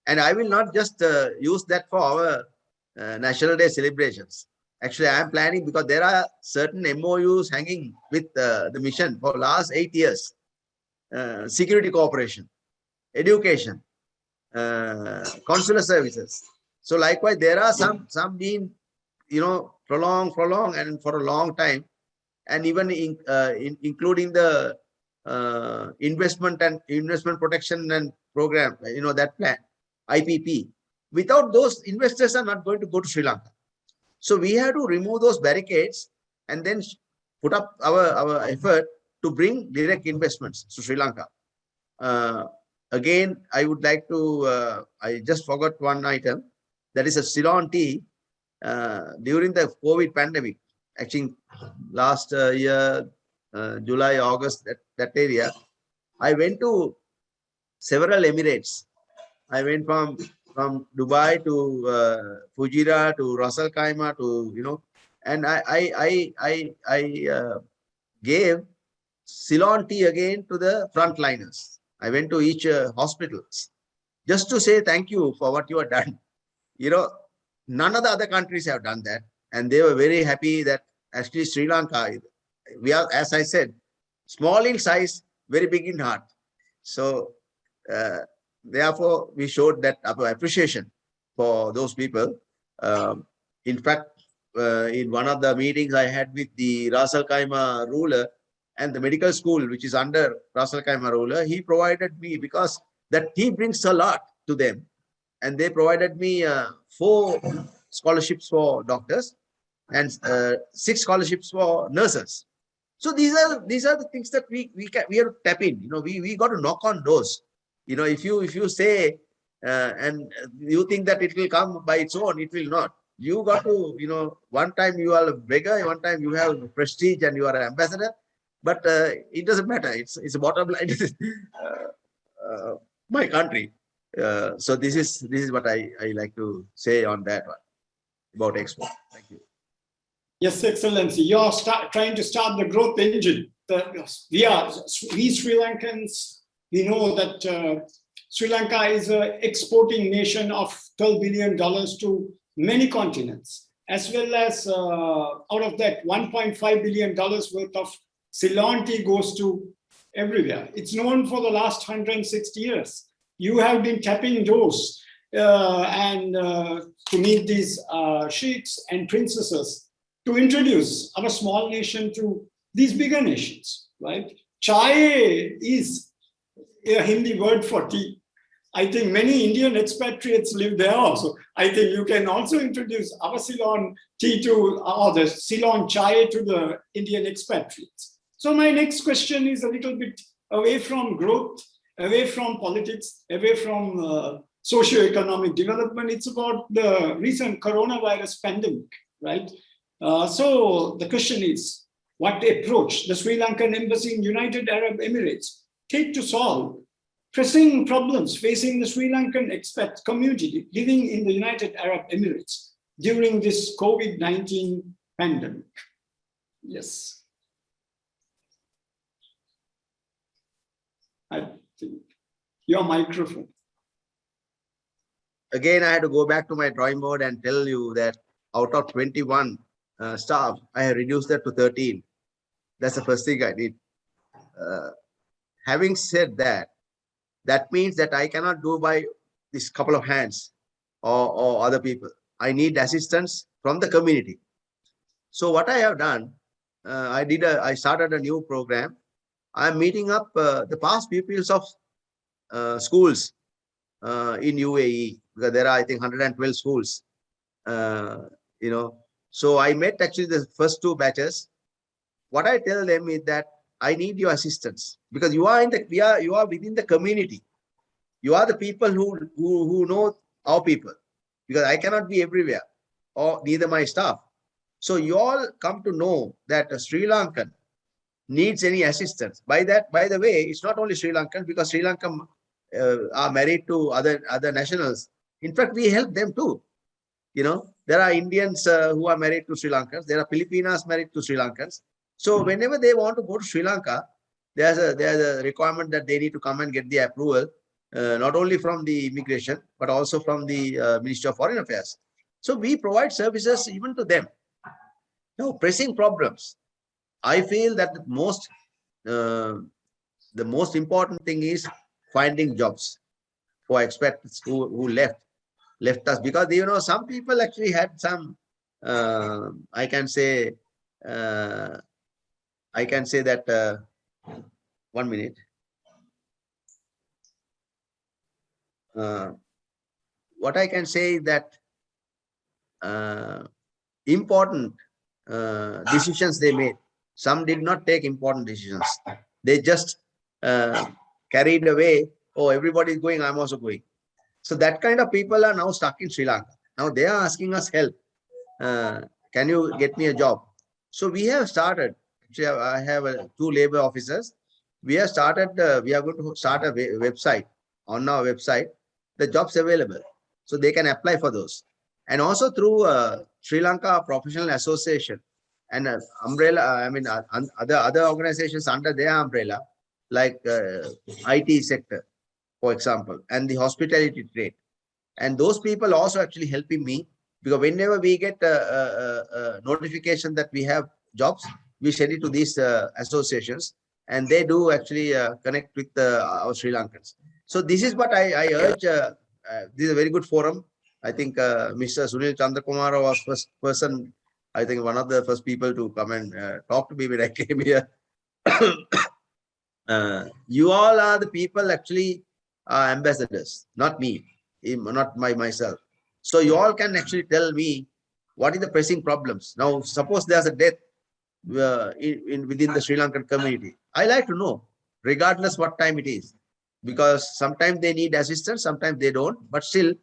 and I will not just use that for our National Day celebrations. Actually, I am planning, because there are certain MOUs hanging with the mission for last 8 years. Security cooperation, education, consular services. So likewise, there are some being, prolonged and for a long time, and even including the investment protection and program, that plan, IPP. Without those, investors are not going to go to Sri Lanka. So we have to remove those barricades and then put up our effort to bring direct investments to Sri Lanka. Again, I would like to, I just forgot one item, that is a Ceylon tea. During the COVID pandemic, actually last year, July, August, that area, I went to several Emirates. I went from Dubai to Fujairah to Ras Al Khaimah to, and I gave Ceylon tea again to the frontliners. I went to each hospitals just to say thank you for what you have done. None of the other countries have done that, and they were very happy that actually Sri Lanka, we are, as I said, small in size, very big in heart. So therefore, we showed that our appreciation for those people. In fact, in one of the meetings I had with the Ras Al Khaimah ruler and the medical school, which is under Ras Al Khaimah ruler, he provided me, because that he brings a lot to them, and they provided me 4 scholarships for doctors and 6 scholarships for nurses. So these are the things that we have to tap in. We got to knock on doors. If you say and you think that it will come by its own, it will not. You got to, one time you are a beggar, one time you have prestige and you are an ambassador, but it doesn't matter. It's a bottom line. My country. So this is what I like to say on that one about Expo. Thank you. Yes, Excellency, you're trying to start the growth engine. We Sri Lankans, we know that Sri Lanka is an exporting nation of $12 billion to many continents, as well as out of that $1.5 billion worth of Ceylon tea goes to everywhere. It's known for the last 160 years. You have been tapping doors and to meet these sheikhs and princesses to introduce our small nation to these bigger nations, right? Chai is a Hindi word for tea. I think many Indian expatriates live there also. I think you can also introduce our Ceylon tea to, or the Ceylon chai to the Indian expatriates. So my next question is a little bit away from growth, away from politics, away from socio-economic development. It's about the recent coronavirus pandemic, right? So the question is, what approach the Sri Lankan Embassy in United Arab Emirates take to solve pressing problems facing the Sri Lankan expat community living in the United Arab Emirates during this COVID-19 pandemic? Yes. I think your microphone. Again, I had to go back to my drawing board and tell you that out of 21 staff, I have reduced that to 13. That's the first thing I did. Having said that, that means that I cannot do by this couple of hands or other people. I need assistance from the community. So what I have done, I started a new program. I'm meeting up the past pupils of schools in UAE, because there are, I think, 112 schools. So I met actually the first 2 batches. What I tell them is that I need your assistance, because you are you are within the community. You are the people who know our people, because I cannot be everywhere, or neither my staff. So you all come to know that a Sri Lankan needs any assistance. By the way, it's not only Sri Lankan, because Sri Lankan are married to other nationals. In fact, we help them too. There are Indians who are married to Sri Lankans. There are Filipinas married to Sri Lankans. So whenever they want to go to Sri Lanka, there's a requirement that they need to come and get the approval, not only from the immigration, but also from the Ministry of Foreign Affairs. So we provide services even to them. Now, pressing problems. I feel that the most important thing is finding jobs for expats who left us, because some people actually had some I can say that 1 minute. What I can say is that important decisions they made. Some did not take important decisions. They just carried away. Oh, everybody is going, I'm also going. So that kind of people are now stuck in Sri Lanka. Now they are asking us help. Can you get me a job? So we have started. Actually, I have 2 labor officers. We have started. We are going to start a website. On our website, the jobs available, so they can apply for those. And also through Sri Lanka Professional Association and umbrella. Other organizations under their umbrella, like IT sector, for example, and the hospitality trade. And those people also actually helping me, because whenever we get a notification that we have jobs, we send it to these associations, and they do actually connect with our Sri Lankans. So this is what I urge. This is a very good forum. I think Mr. Sunil Chandrakumar was first person, I think one of the first people to come and talk to me when I came here. You all are the people actually ambassadors, not me, not myself. So you all can actually tell me what is the pressing problems. Now, suppose there's a death within the Sri Lankan community. I like to know, regardless what time it is, because sometimes they need assistance, sometimes they don't. But still,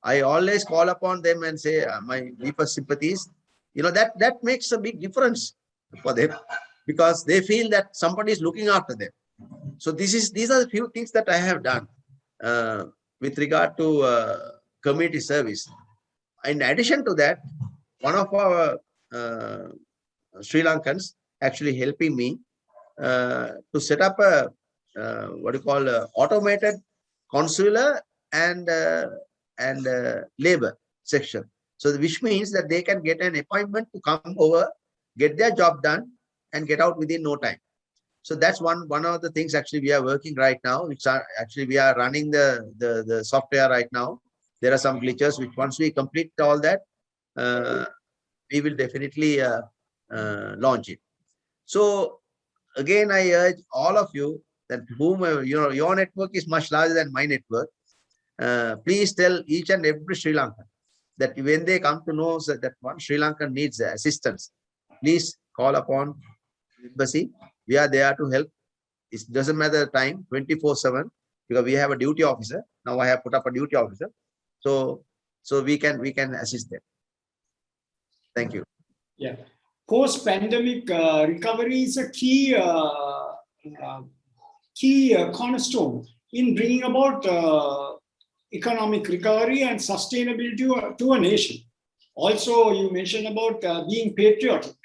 I always call upon them and say my deepest sympathies. That makes a big difference for them, because they feel that somebody is looking after them. So these are the few things that I have done with regard to community service. In addition to that, one of our Sri Lankans actually helping me to set up a automated consular and labor section. So which means that they can get an appointment to come over, get their job done, and get out within no time. So that's one of the things actually we are working right now. Which are actually we are running the software right now. There are some glitches which once we complete all that, we will definitely launch it. So again, I urge all of you that your network is much larger than my network. Please tell each and every Sri Lankan that when they come to know that one Sri Lankan needs assistance, please call upon embassy. We are there to help. It doesn't matter the time, 24/7, because we have a duty officer. Now I have put up a duty officer, so we can assist them. Thank you. Yeah, post-pandemic recovery is a key cornerstone in bringing about economic recovery and sustainability to a nation. Also, you mentioned about being patriotic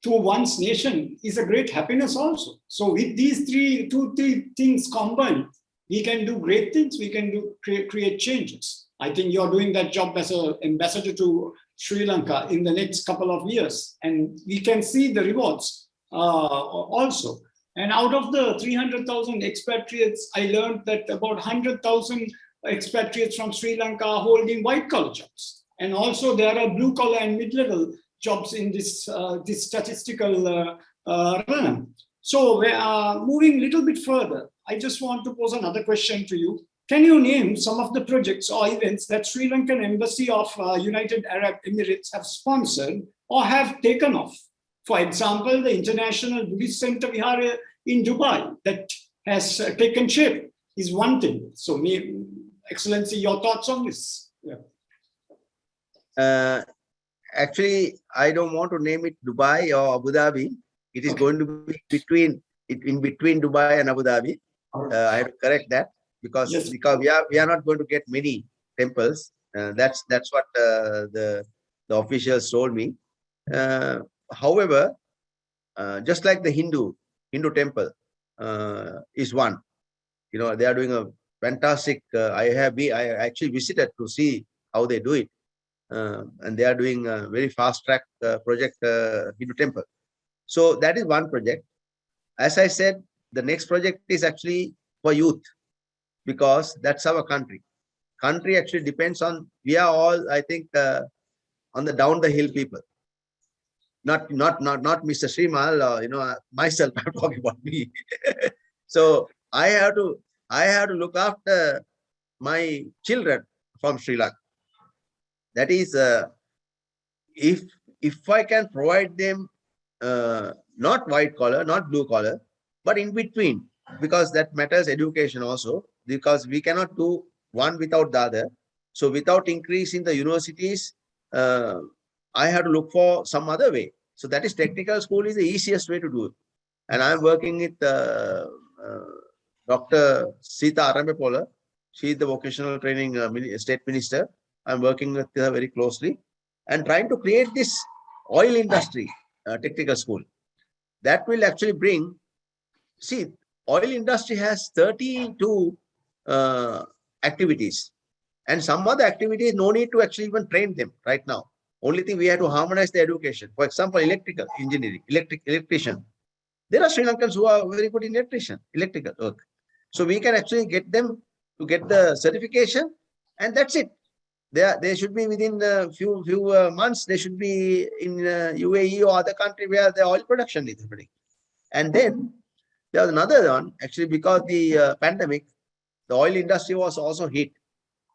to one's nation is a great happiness also. So with these two, three things combined, we can do great things. We can create changes. I think you're doing that job as an ambassador to Sri Lanka in the next couple of years, and we can see the rewards also. And out of the 300,000 expatriates, I learned that about 100,000 expatriates from Sri Lanka are holding white-collar jobs. And also there are blue collar and mid-level jobs in this, this statistical realm. So moving a little bit further, I just want to pose another question to you. Can you name some of the projects or events that Sri Lankan Embassy of United Arab Emirates have sponsored or have taken off? For example, the International Buddhist Center Vihara in Dubai that has taken shape is one thing. So, Excellency, your thoughts on this? Yeah. Actually, I don't want to name it Dubai or Abu Dhabi. It is going to be in between Dubai and Abu Dhabi. I have to correct that because we are not going to get many temples. That's what the officials told me. However, just like the Hindu temple is one. You know, they are doing a fantastic. I actually visited to see how they do it. And they are doing a very fast track project Hindu temple. So that is one project. As I said, the next project is actually for youth because that's our country. Country actually depends on, we are all, I think, on the down the hill people. Not Mr. Srimal, or, you know, myself, I'm talking about me. So I have to look after my children from Sri Lanka. That is, if I can provide them not white collar, not blue collar, but in between, because that matters education also, because we cannot do one without the other. So without increasing the universities, I have to look for some other way. So that is technical school is the easiest way to do it. And I'm working with Dr. Sita Arambepola. She is the vocational training state minister. I'm working with her very closely and trying to create this oil industry technical school that will actually bring, see, oil industry has 32 activities and some other activities, no need to actually even train them right now. Only thing we have to harmonize the education. For example, electrical engineering, electrician. There are Sri Lankans who are very good in electrical work. So we can actually get them to get the certification and that's it. They should be within a few months, they should be in UAE or other country where the oil production is happening. And then there was another one, actually, because the pandemic, the oil industry was also hit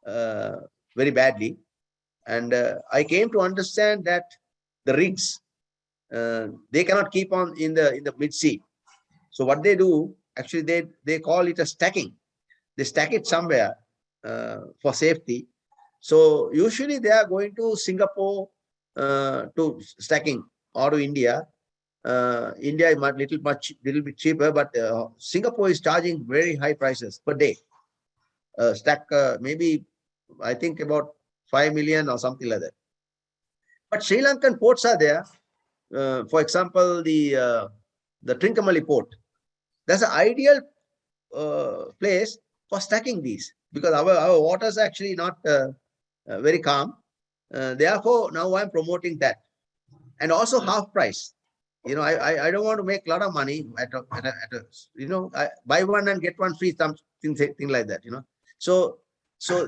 very badly. And I came to understand that the rigs, they cannot keep on in the mid-sea. So what they do, actually, they call it a stacking. They stack it somewhere for safety. So usually they are going to Singapore to stacking or to India. India is little bit cheaper, but Singapore is charging very high prices per day. Stack maybe I think about 5 million or something like that. But Sri Lankan ports are there. For example, the Trincomalee port. That's an ideal place for stacking these because our waters are actually not very calm. Therefore, now I'm promoting that. And also half price. You know, I don't want to make a lot of money at a you know, buy one and get one free, something like that, you know. So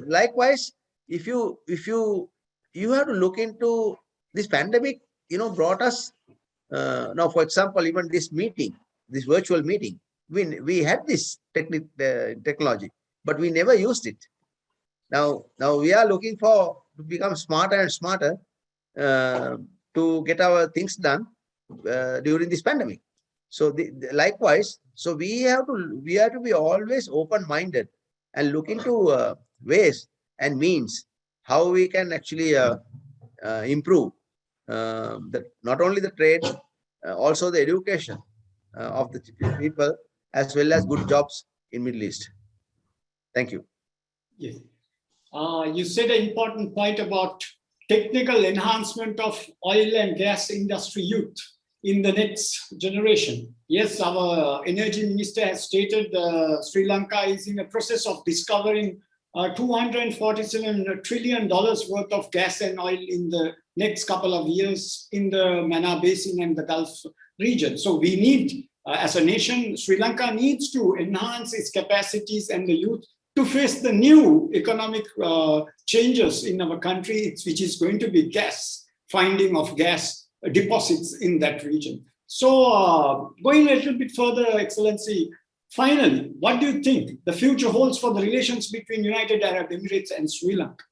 likewise, if you have to look into this pandemic, you know, brought us now, for example, even this meeting, this virtual meeting, we had this technology, but we never used it. Now we are looking to become smarter and smarter to get our things done during this pandemic. So likewise, so we have to be always open-minded and look into ways and means how we can actually improve not only the trade, also the education of the people, as well as good jobs in Middle East. Thank you. Yes. You said an important point about technical enhancement of oil and gas industry youth in the next generation. Yes, our energy minister has stated Sri Lanka is in the process of discovering $247 trillion worth of gas and oil in the next couple of years in the Mannar Basin and the Gulf region. So we need, as a nation, Sri Lanka needs to enhance its capacities and the youth to face the new economic changes in our country, which is going to be finding of gas deposits in that region. So going a little bit further, Excellency, finally, what do you think the future holds for the relations between United Arab Emirates and Sri Lanka?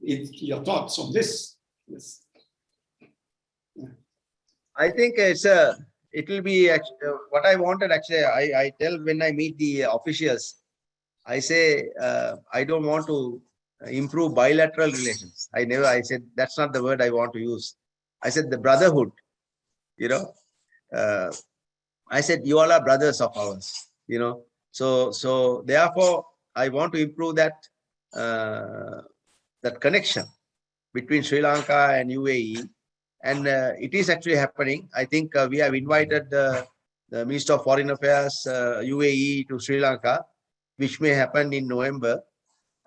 Your thoughts on this? Yes. I think it will be what I wanted. Actually, I tell when I meet the officials, I say I don't want to improve bilateral relations. I said that's not the word I want to use. I said the brotherhood. I said you all are brothers of ours. So therefore I want to improve that that connection between Sri Lanka and UAE. And it is actually happening. I think we have invited the Minister of Foreign Affairs, UAE, to Sri Lanka, which may happen in November.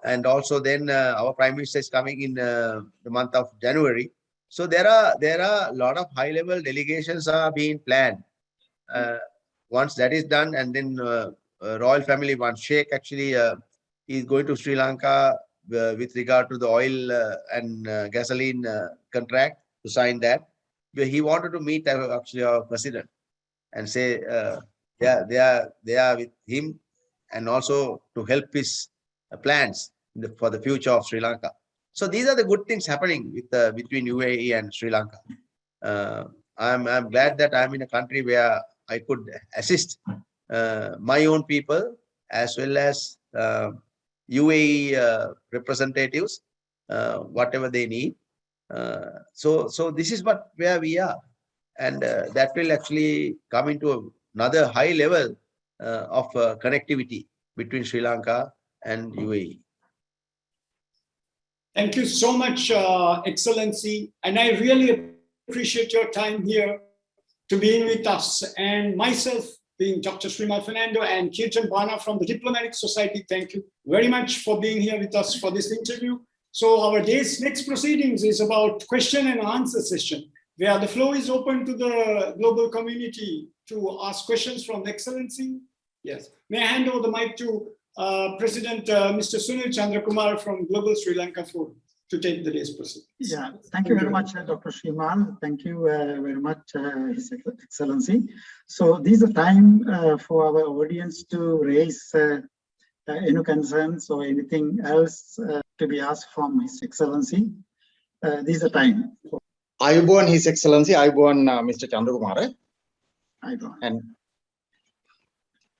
And also then our Prime Minister is coming in the month of January. So there are a lot of high-level delegations are being planned. Once that is done, and then royal family, one Sheikh actually is going to Sri Lanka with regard to the oil and gasoline contract, to sign that. He wanted to meet actually our president and say they are with him, and also to help his plans for the future of Sri Lanka. So these are the good things happening with between UAE and Sri Lanka. I'm glad that I'm in a country where I could assist my own people as well as UAE representatives, whatever they need. So this is where we are, and that will actually come into another high level of connectivity between Sri Lanka and UAE. Thank you so much, Excellency, and I really appreciate your time here to being with us, and myself being Dr. Srimal Fernando and Kirtan Bana from the Diplomatic Society. Thank you very much for being here with us for this interview. So our day's next proceedings is about question and answer session, where the floor is open to the global community to ask questions from Excellency. Yes. May I hand over the mic to President Mr. Sunil Chandrakumar from Global Sri Lanka Forum to take the day's proceedings. Yeah, thank you very much, Dr. Srimal. Thank you very much, His Excellency. So this is a time for our audience to raise any concerns or anything else to be asked from His Excellency. This is a time. Ayubowan, His Excellency, Ayubowan, Mr. Chandrakumar, and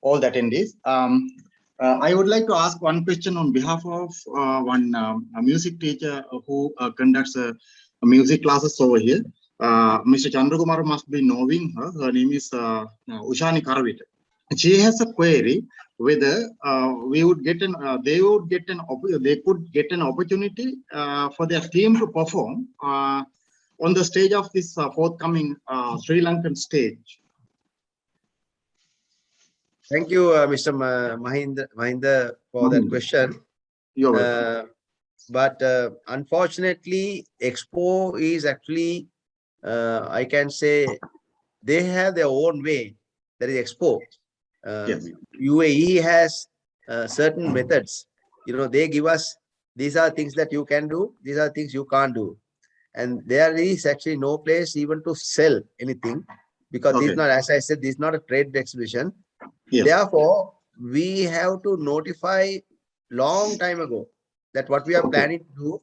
all the attendees. I would like to ask one question on behalf of one music teacher who conducts music classes over here. Mr. Chandrakumar must be knowing her. Her name is Ushani Karavita. She has a query whether they could get an opportunity for their team to perform on the stage of this forthcoming Sri Lankan stage. Thank you, Mr. Mahinda, for that question. You're welcome. But unfortunately, Expo is actually, I can say, they have their own way. That is Expo. Yes. UAE has certain methods. They give us, these are things that you can do, these are things you can't do. And there is actually no place even to sell anything, because this is not, as I said, this is not a trade exhibition. Yes. Therefore, we have to notify long time ago that what we are planning to do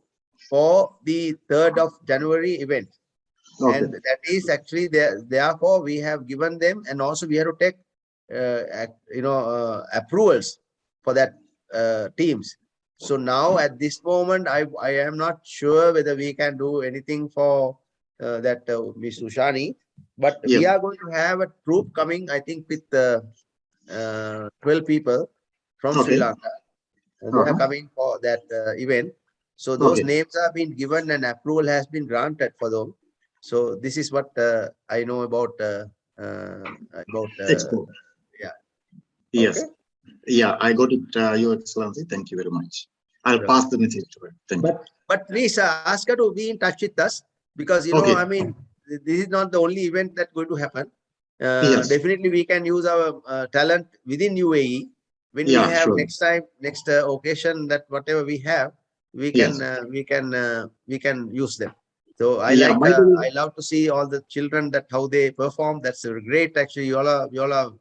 for the 3rd of January event. And that is actually there. Therefore, we have given them, and also we have to take approvals for that teams. So now at this moment, I am not sure whether we can do anything for that Ms. Ushani, but we are going to have a troop coming, I think, with 12 people from Sri Lanka. They are coming for that event. So those names have been given and approval has been granted for them. So this is what I know about Expo. Yeah. Yes. Okay. Yeah, I got it, Your Excellency. Thank you very much. I'll pass the message to her. Thank you. But please ask her to be in touch with us, because I mean, this is not the only event that's going to happen. Definitely we can use our talent within UAE when Yeah, we have sure. next time, next occasion, that whatever we have, we can we can use them. So I Yeah, like by the way, I love to see all the children, that how they perform. That's great. Actually, you all are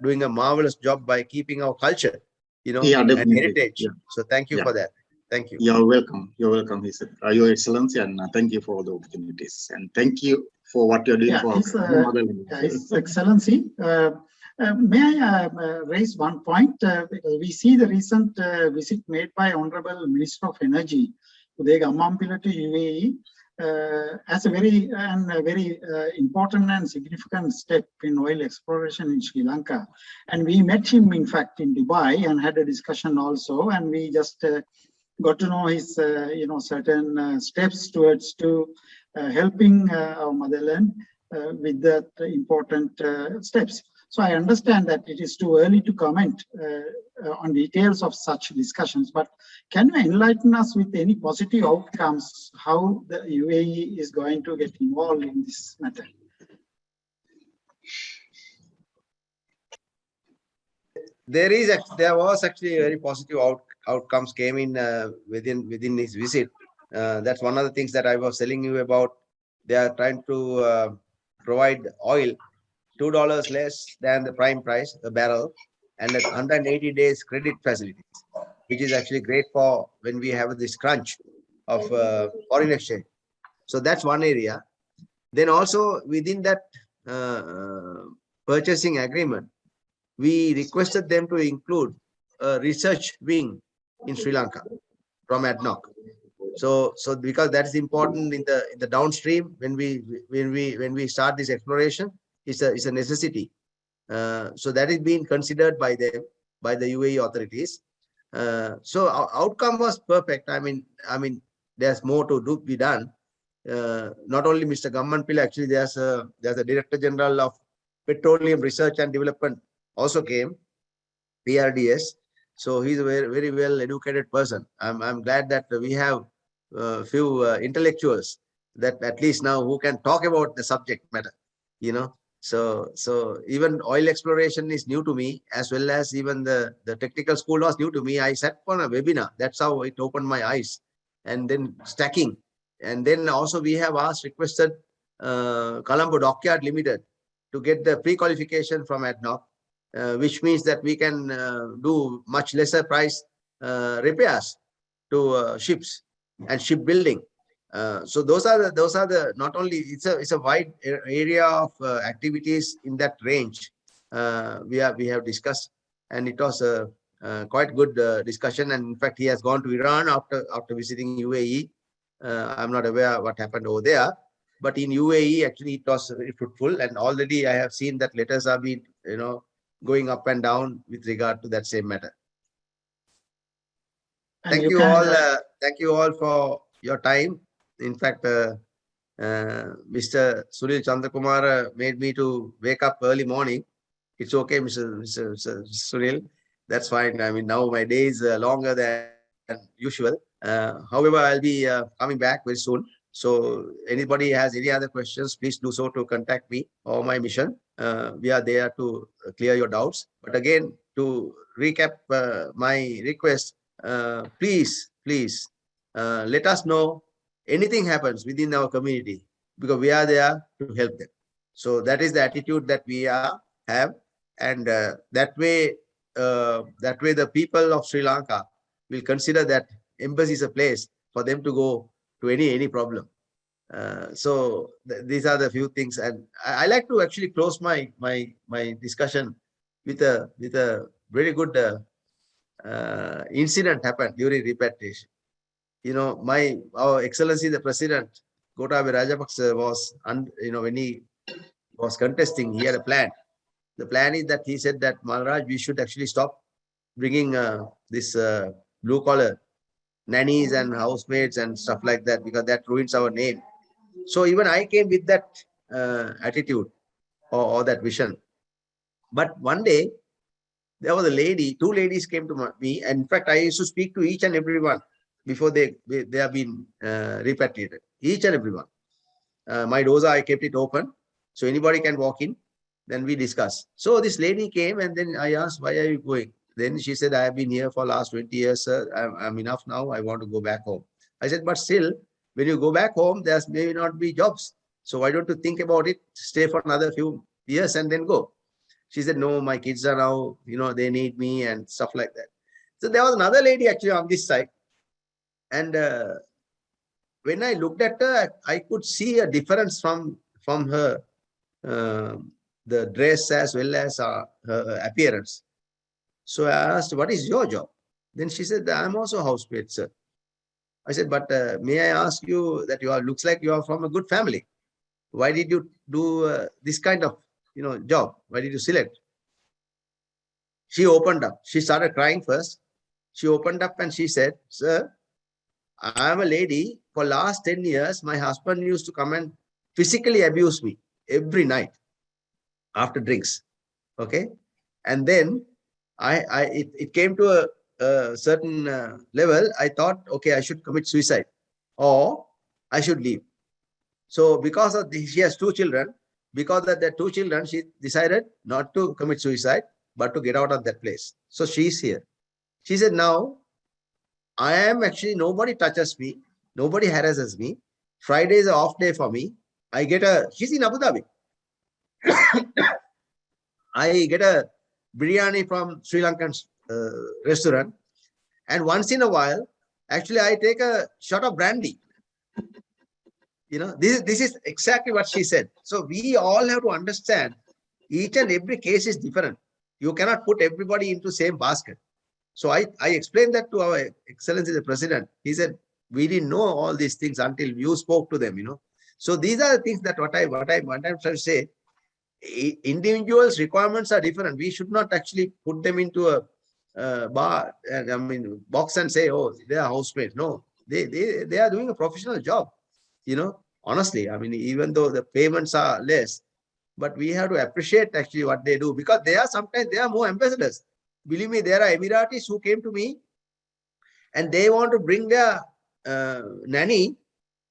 doing a marvelous job by keeping our culture, you know, yeah, and definitely. heritage. Yeah, So thank you yeah. for that. Thank you. You're welcome. You're welcome, Your Excellency, and thank you for the opportunities. And thank you for what you're doing Yeah, for motherland. His Excellency, may I raise one point? Because we see the recent visit made by Honorable Minister of Energy, Uday Gammampila, to UAE, as a very important and significant step in oil exploration in Sri Lanka. And we met him, in fact, in Dubai and had a discussion also. And we just got to know his, certain steps towards to helping our motherland with that important steps. So I understand that it is too early to comment on details of such discussions, but can you enlighten us with any positive outcomes, how the UAE is going to get involved in this matter? There was actually a very positive outcomes came in within his visit. That's one of the things that I was telling you about. They are trying to provide oil $2 less than the prime price, the barrel, and 180 days credit facilities, which is actually great for when we have this crunch of foreign exchange. So that's one area. Then also within that purchasing agreement, we requested them to include a research wing in Sri Lanka from ADNOC. So because that is important in the downstream when we start this exploration, it's a necessity. So that is being considered by them, by the UAE authorities. So our outcome was perfect. I mean, there's more to be done. Not only Mr. Gammampila, actually there's a Director General of Petroleum Research and Development also came, PRDS. So he's a very well educated person. I'm glad that we have a few intellectuals that at least now who can talk about the subject matter, you know. So even oil exploration is new to me, as well as even the technical school was new to me. I sat on a webinar. That's how it opened my eyes. And then stacking. And then also we have requested Colombo Dockyard Limited to get the pre-qualification from ADNOC, which means that we can do much lesser price repairs to ships and shipbuilding. So those are the not only it's a wide area of activities in that range we have discussed, and it was a quite good discussion. And in fact, he has gone to Iran after visiting UAE. I'm not aware what happened over there, but in UAE actually it was very fruitful, and already I have seen that letters are being going up and down with regard to that same matter. And thank you all. Thank you all for your time. In fact, Mr. Sunil Chandrakumar made me to wake up early morning. It's okay, Mr. Sunil. That's fine. I mean, now my day is longer than usual. However, I'll be coming back very soon. So anybody has any other questions, please do so to contact me or my mission. We are there to clear your doubts. But again, to recap my request, please let us know anything happens within our community, because we are there to help them. So that is the attitude that we have, and that way the people of Sri Lanka will consider that embassy is a place for them to go to any problem. So these are the few things, and I like to actually close my discussion with a very good incident happened during repatriation. Our Excellency the President Gotabaya Rajapaksa was, when he was contesting, he had a plan. The plan is that he said that, Maharaj, we should actually stop bringing this blue collar nannies and housemaids and stuff like that, because that ruins our name. So even I came with that attitude or that vision. But one day there was a lady, two ladies came to me, and in fact I used to speak to each and everyone before they have been repatriated, each and everyone. My dosa, I kept it open, so anybody can walk in. Then we discussed. So this lady came and then I asked, why are you going? Then she said, I have been here for last 20 years, sir. I'm enough now. I want to go back home. I said, but still, when you go back home, there's may not be jobs. So why don't you think about it, stay for another few years and then go? She said, no, my kids are now, they need me and stuff like that. So there was another lady actually on this side. And when I looked at her, I could see a difference from her, the dress as well as her appearance. So I asked, what is your job? Then she said, I'm also a housemaid, sir. I said, but may I ask you that looks like you are from a good family. Why did you do this kind of, job? Why did you select? She opened up. She started crying first. She opened up and she said, sir, I am a lady. For last 10 years, my husband used to come and physically abuse me every night after drinks. Okay. And then it came to a certain level. I thought, okay, I should commit suicide or I should leave. So because of this, she has 2 children. Because of the 2 children, she decided not to commit suicide, but to get out of that place. So she's here. She said, now I am actually, nobody touches me. Nobody harasses me. Friday is an off day for me. She's in Abu Dhabi. I get a biryani from Sri Lankan restaurant. And once in a while, actually, I take a shot of brandy. This is exactly what she said. So we all have to understand each and every case is different. You cannot put everybody into the same basket. So I explained that to our Excellency the President. He said, we didn't know all these things until you spoke to them, So these are the things that what I'm trying to say. Individuals' requirements are different. We should not actually put them into a box and say, oh, they are housemates. No, they are doing a professional job. Honestly, even though the payments are less, but we have to appreciate actually what they do, because sometimes they are more ambassadors. Believe me, there are Emiratis who came to me and they want to bring their nanny.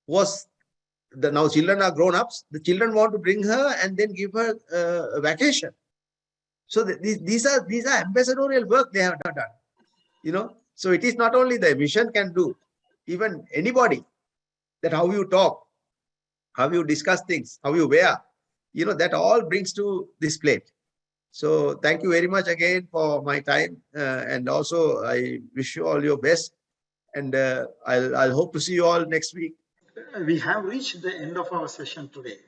Now children are grown ups. The children want to bring her and then give her a vacation. So these are ambassadorial work they have done. So it is not only the mission can do, even anybody, that how you talk, how you discuss things, how you wear, that all brings to this plate. So thank you very much again for my time. And also I wish you all your best. And I'll hope to see you all next week. We have reached the end of our session today.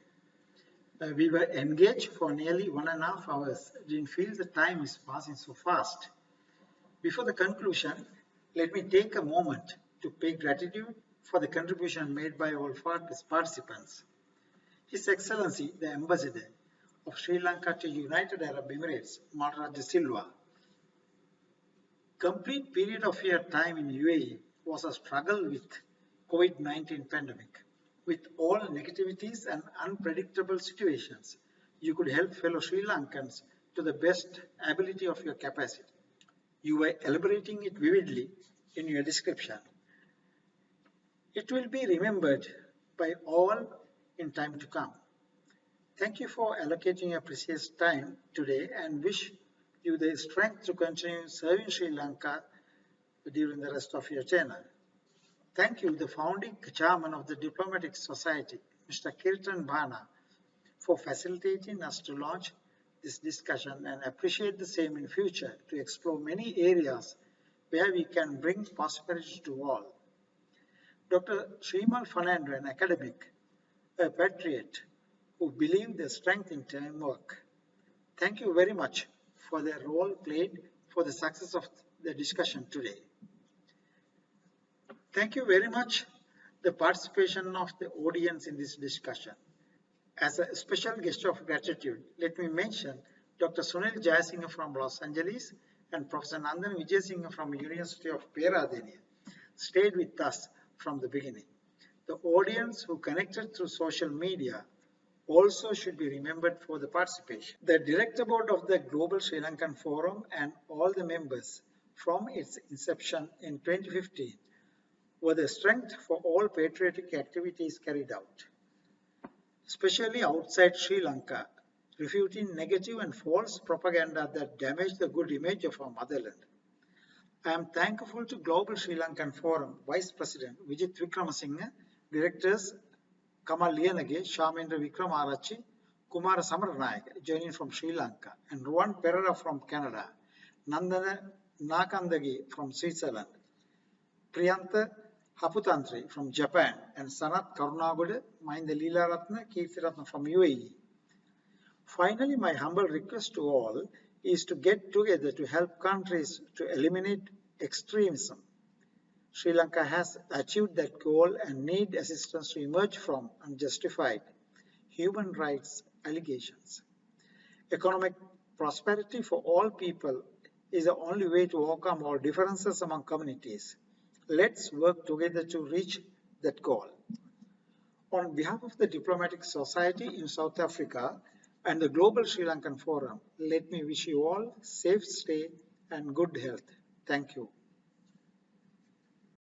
We were engaged for nearly 1.5 hours. Didn't feel the time is passing so fast. Before the conclusion, let me take a moment to pay gratitude for the contribution made by all participants. His Excellency, the Ambassador of Sri Lanka to United Arab Emirates, Malraj Silva. Complete period of your time in UAE was a struggle with COVID-19 pandemic. With all negativities and unpredictable situations, you could help fellow Sri Lankans to the best ability of your capacity. You were elaborating it vividly in your description. It will be remembered by all in time to come. Thank you for allocating your precious time today and wish you the strength to continue serving Sri Lanka during the rest of your tenure. Thank you, the founding chairman of the Diplomatic Society, Mr. Kirtan Bhana, for facilitating us to launch this discussion, and appreciate the same in future to explore many areas where we can bring prosperity to all. Dr. Srimal Fernando, an academic, a patriot who believed the strength in teamwork. Thank you very much for the role played for the success of the discussion today. Thank you very much the participation of the audience in this discussion. As a special gesture of gratitude, let me mention Dr. Sunil Jayasinghe from Los Angeles and Professor Nandan Vijayasinghe from University of Peradeniya stayed with us from the beginning. The audience who connected through social media also should be remembered for the participation. The Director Board of the Global Sri Lankan Forum and all the members from its inception in 2015 were the strength for all patriotic activities carried out. Especially outside Sri Lanka, refuting negative and false propaganda that damage the good image of our motherland. I am thankful to Global Sri Lankan Forum Vice President Vijit Wickramasinghe, Directors Kamal Liyanage, Shamendra Wickramaarachi, Kumara Samaranayake joining from Sri Lanka, and Ruan Pereira from Canada, Nandana Nakandagi from Switzerland, Priyantha Haputantri from Japan, and Sanat Karunagoda, Mahinda Leelaratna Keerthiratna from UAE. Finally, my humble request to all is to get together to help countries to eliminate extremism. Sri Lanka has achieved that goal and needs assistance to emerge from unjustified human rights allegations. Economic prosperity for all people is the only way to overcome all differences among communities. Let's work together to reach that goal. On behalf of the Diplomatic Society in South Africa and the Global Sri Lankan Forum, let me wish you all safe stay and good health. Thank you.